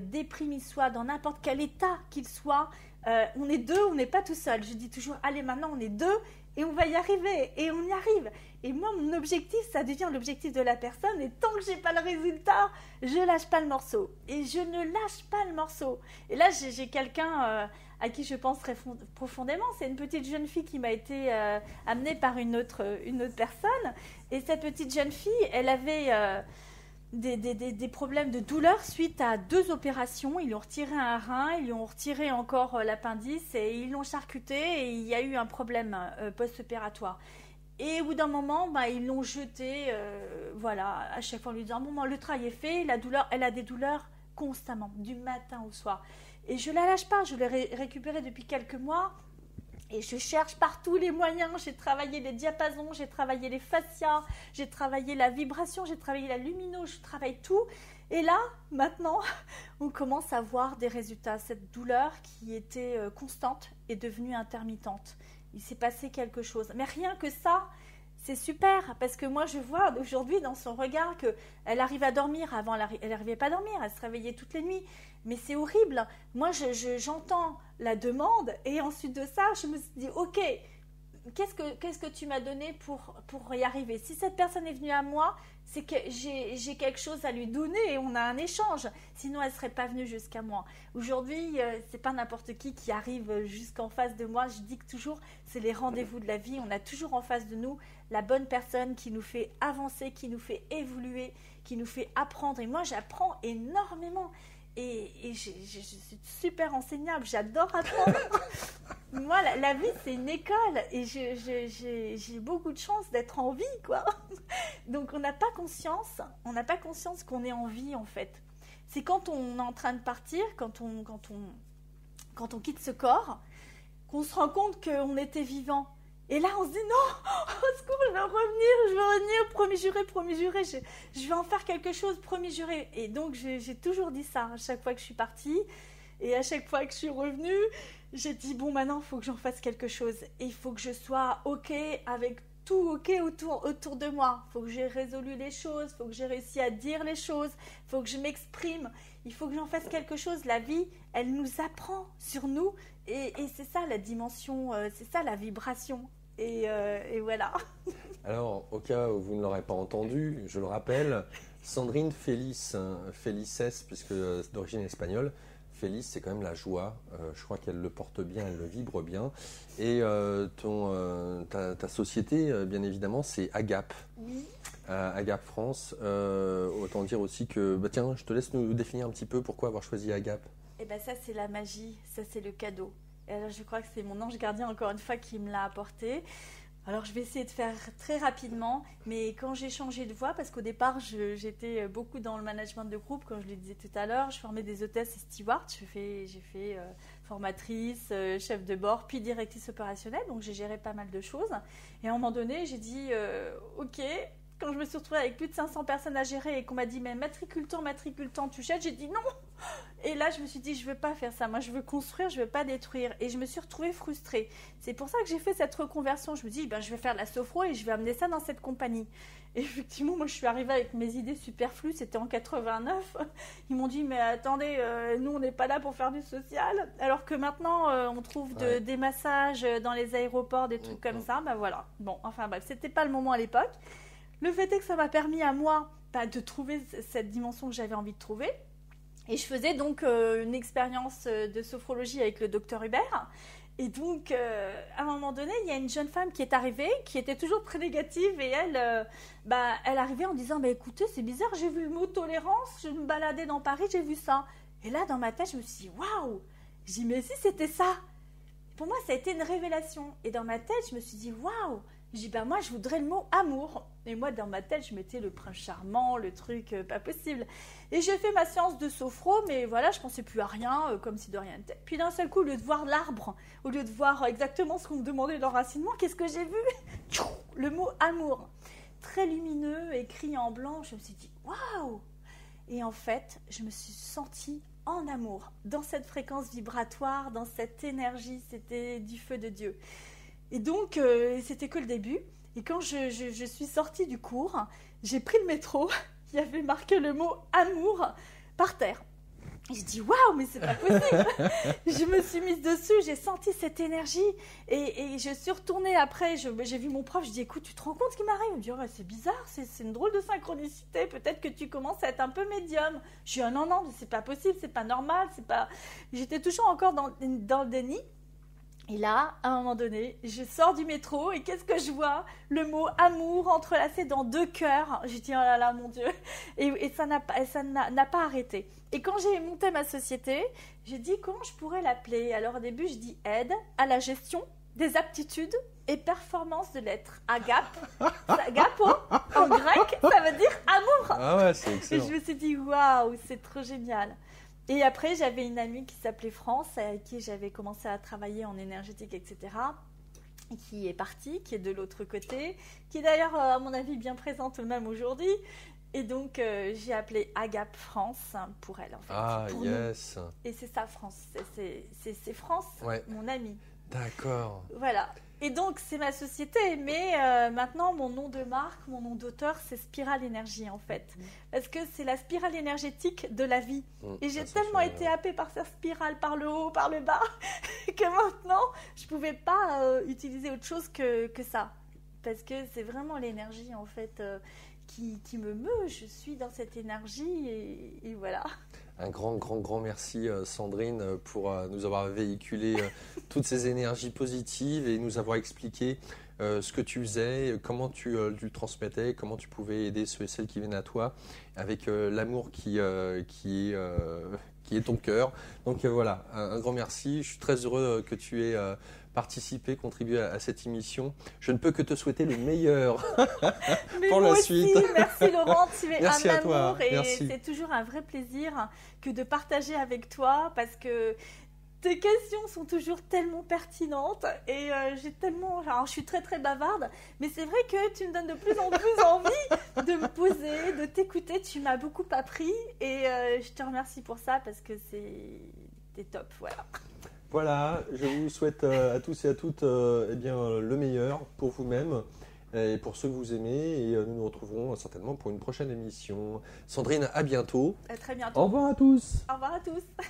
déprime il soit, dans n'importe quel état qu'il soit, on est deux, on n'est pas tout seul. Je dis toujours, allez maintenant on est deux et on va y arriver. Et on y arrive. Et moi, mon objectif, ça devient l'objectif de la personne. Et tant que je n'ai pas le résultat, je lâche pas le morceau. Et je ne lâche pas le morceau. Et là, j'ai quelqu'un à qui je pense très profondément. C'est une petite jeune fille qui m'a été amenée par une autre personne. Et cette petite jeune fille, elle avait des problèmes de douleur suite à 2 opérations. Ils lui ont retiré un rein, ils lui ont retiré encore l'appendice et ils l'ont charcuté et il y a eu un problème post-opératoire. Et au bout d'un moment, ils l'ont jeté, voilà, à chaque fois en lui disant, bon, le travail est fait, la douleur, elle a des douleurs constamment, du matin au soir. Et je ne la lâche pas, je l'ai récupérée depuis quelques mois. Et je cherche par tous les moyens, j'ai travaillé les diapasons, j'ai travaillé les fascias, j'ai travaillé la vibration, j'ai travaillé la lumino, je travaille tout. Et là, maintenant, on commence à voir des résultats. Cette douleur qui était constante est devenue intermittente. Il s'est passé quelque chose. Mais rien que ça, c'est super, parce que moi je vois aujourd'hui dans son regard qu'elle arrive à dormir. Avant, elle n'arrivait pas à dormir, elle se réveillait toutes les nuits. Mais c'est horrible. Moi, j'entends la demande et ensuite de ça, je me suis dit, ok, qu'est-ce que tu m'as donné pour y arriver? Si cette personne est venue à moi, c'est que j'ai quelque chose à lui donner et on a un échange. Sinon, elle ne serait pas venue jusqu'à moi. Aujourd'hui, c'est pas n'importe qui arrive jusqu'en face de moi. Je dis que toujours, c'est les rendez-vous de la vie. On a toujours en face de nous la bonne personne qui nous fait avancer, qui nous fait évoluer, qui nous fait apprendre. Et moi, j'apprends énormément. Et je suis super enseignable, j'adore apprendre. Moi, la vie, c'est une école et j'ai beaucoup de chance d'être en vie, quoi. Donc, on n'a pas conscience qu'on est en vie, en fait. C'est quand on est en train de partir, quand on quitte ce corps, qu'on se rend compte qu'on était vivant. Et là, on se dit non, au secours, je vais revenir, promis juré, je vais en faire quelque chose, promis juré. Et donc, j'ai toujours dit ça à chaque fois que je suis partie. Et à chaque fois que je suis revenue, j'ai dit bon, maintenant, il faut que j'en fasse quelque chose. Et il faut que je sois OK avec tout OK autour de moi. Il faut que j'ai résolu les choses, il faut que j'ai réussi à dire les choses, il faut que je m'exprime, il faut que j'en fasse quelque chose. La vie, elle nous apprend sur nous. Et c'est ça la dimension, c'est ça la vibration. Et voilà. Alors, au cas où vous ne l'aurez pas entendu, je le rappelle, Sandrine Felices, puisque c'est d'origine espagnole. Felice, c'est quand même la joie. Je crois qu'elle le porte bien, elle le vibre bien. Et ta société, bien évidemment, c'est Agape. Oui. Agape France. Autant dire aussi que, tiens, je te laisse nous définir un petit peu pourquoi avoir choisi Agape. Eh bien, ça, c'est la magie, ça, c'est le cadeau. Et alors, je crois que c'est mon ange gardien, encore une fois, qui me l'a apporté. Alors, je vais essayer de faire très rapidement, mais quand j'ai changé de voie, parce qu'au départ, j'étais beaucoup dans le management de groupe, comme je le disais tout à l'heure, je formais des hôtesses et stewards, j'ai fait formatrice, chef de bord, puis directrice opérationnelle, donc j'ai géré pas mal de choses. Et à un moment donné, j'ai dit, OK, quand je me suis retrouvée avec plus de 500 personnes à gérer et qu'on m'a dit, mais matricule temps, tu jettes, j'ai dit non. Et là, je me suis dit, je ne veux pas faire ça. Moi, je veux construire, je ne veux pas détruire. Et je me suis retrouvée frustrée. C'est pour ça que j'ai fait cette reconversion. Je me dis, je vais faire de la sophro et je vais amener ça dans cette compagnie. Et effectivement, moi, je suis arrivée avec mes idées superflues. C'était en 89. Ils m'ont dit, mais attendez, nous, on n'est pas là pour faire du social. Alors que maintenant, on trouve des massages dans les aéroports, des trucs comme ça. Voilà. Bon, enfin bref, c'était pas le moment à l'époque. Le fait est que ça m'a permis à moi de trouver cette dimension que j'avais envie de trouver. Et je faisais donc une expérience de sophrologie avec le docteur Hubert. Et donc, à un moment donné, il y a une jeune femme qui est arrivée, qui était toujours très négative. Et elle arrivait en disant, écoutez, c'est bizarre, j'ai vu le mot tolérance, je me baladais dans Paris, j'ai vu ça. Et là, dans ma tête, je me suis dit, waouh! J'ai dit, mais si, c'était ça. Pour moi, ça a été une révélation. Et dans ma tête, je me suis dit, waouh! J'ai dit, moi, je voudrais le mot amour. Et moi, dans ma tête, je mettais le prince charmant, le truc pas possible. Et j'ai fait ma séance de sophro, mais voilà, je pensais plus à rien, comme si de rien n'était. Puis d'un seul coup, au lieu de voir l'arbre, au lieu de voir exactement ce qu'on me demandait d'enracinement, qu'est-ce que j'ai vu? Le mot amour. Très lumineux, écrit en blanc. Je me suis dit, waouh! Et en fait, je me suis sentie en amour, dans cette fréquence vibratoire, dans cette énergie. C'était du feu de Dieu. Et donc, c'était que le début. Et quand je suis sortie du cours, j'ai pris le métro. Il y avait marqué le mot amour par terre. Et j'ai dit, waouh, mais c'est pas possible. Je me suis mise dessus, j'ai senti cette énergie. Et je suis retournée après, j'ai vu mon prof, je dis, écoute, tu te rends compte ce qui m'arrive? Il me dit, c'est bizarre, c'est une drôle de synchronicité. Peut-être que tu commences à être un peu médium. Je dis, non, c'est pas possible, c'est pas normal. J'étais toujours encore dans le déni. Et là, à un moment donné, je sors du métro et qu'est-ce que je vois? Le mot amour entrelacé dans deux cœurs. J'ai dit, oh là là, mon Dieu. Et ça n'a pas arrêté. Et quand j'ai monté ma société, j'ai dit, comment je pourrais l'appeler? Alors au début, je dis aide à la gestion des aptitudes et performance de l'être. Agape. Agapo, en grec, ça veut dire amour. Ah ouais, c'est excellent. Et je me suis dit, waouh, c'est trop génial. Et après, j'avais une amie qui s'appelait France, avec qui j'avais commencé à travailler en énergétique, etc., qui est partie, qui est de l'autre côté, qui est d'ailleurs, à mon avis, bien présente même aujourd'hui. Et donc, j'ai appelé Agape France pour elle, en fait. Ah, pour yes. nous. Et c'est ça, France. C'est France, ouais. Mon amie. D'accord. Voilà. Et donc, c'est ma société, mais maintenant, mon nom de marque, mon nom d'auteur, c'est Spirale Énergie, en fait. Parce que c'est la spirale énergétique de la vie. Et j'ai tellement été happée par cette spirale, par le haut, par le bas, que maintenant, je ne pouvais pas utiliser autre chose que ça. Parce que c'est vraiment l'énergie, en fait, qui me meut. Je suis dans cette énergie et voilà. Un grand merci Sandrine pour nous avoir véhiculé toutes ces énergies positives et nous avoir expliqué ce que tu faisais, comment tu le transmettais, comment tu pouvais aider ceux et celles qui viennent à toi avec l'amour qui qui est ton cœur. Donc voilà, un grand merci. Je suis très heureux que tu aies participé, contribué à cette émission. Je ne peux que te souhaiter le meilleur pour la suite. Merci Laurent, tu es Merci un à toi. amour et Merci. c'est toujours un vrai plaisir que de partager avec toi parce que tes questions sont toujours tellement pertinentes et j'ai tellement... Alors, je suis très très bavarde, mais c'est vrai que tu me donnes de plus en plus envie de me poser, de t'écouter. Tu m'as beaucoup appris et je te remercie pour ça parce que t'es top, voilà. Voilà, je vous souhaite à tous et à toutes eh bien, le meilleur pour vous-même et pour ceux que vous aimez. Et nous nous retrouverons certainement pour une prochaine émission. Sandrine, à bientôt. À très bientôt. Au revoir à tous. Au revoir à tous.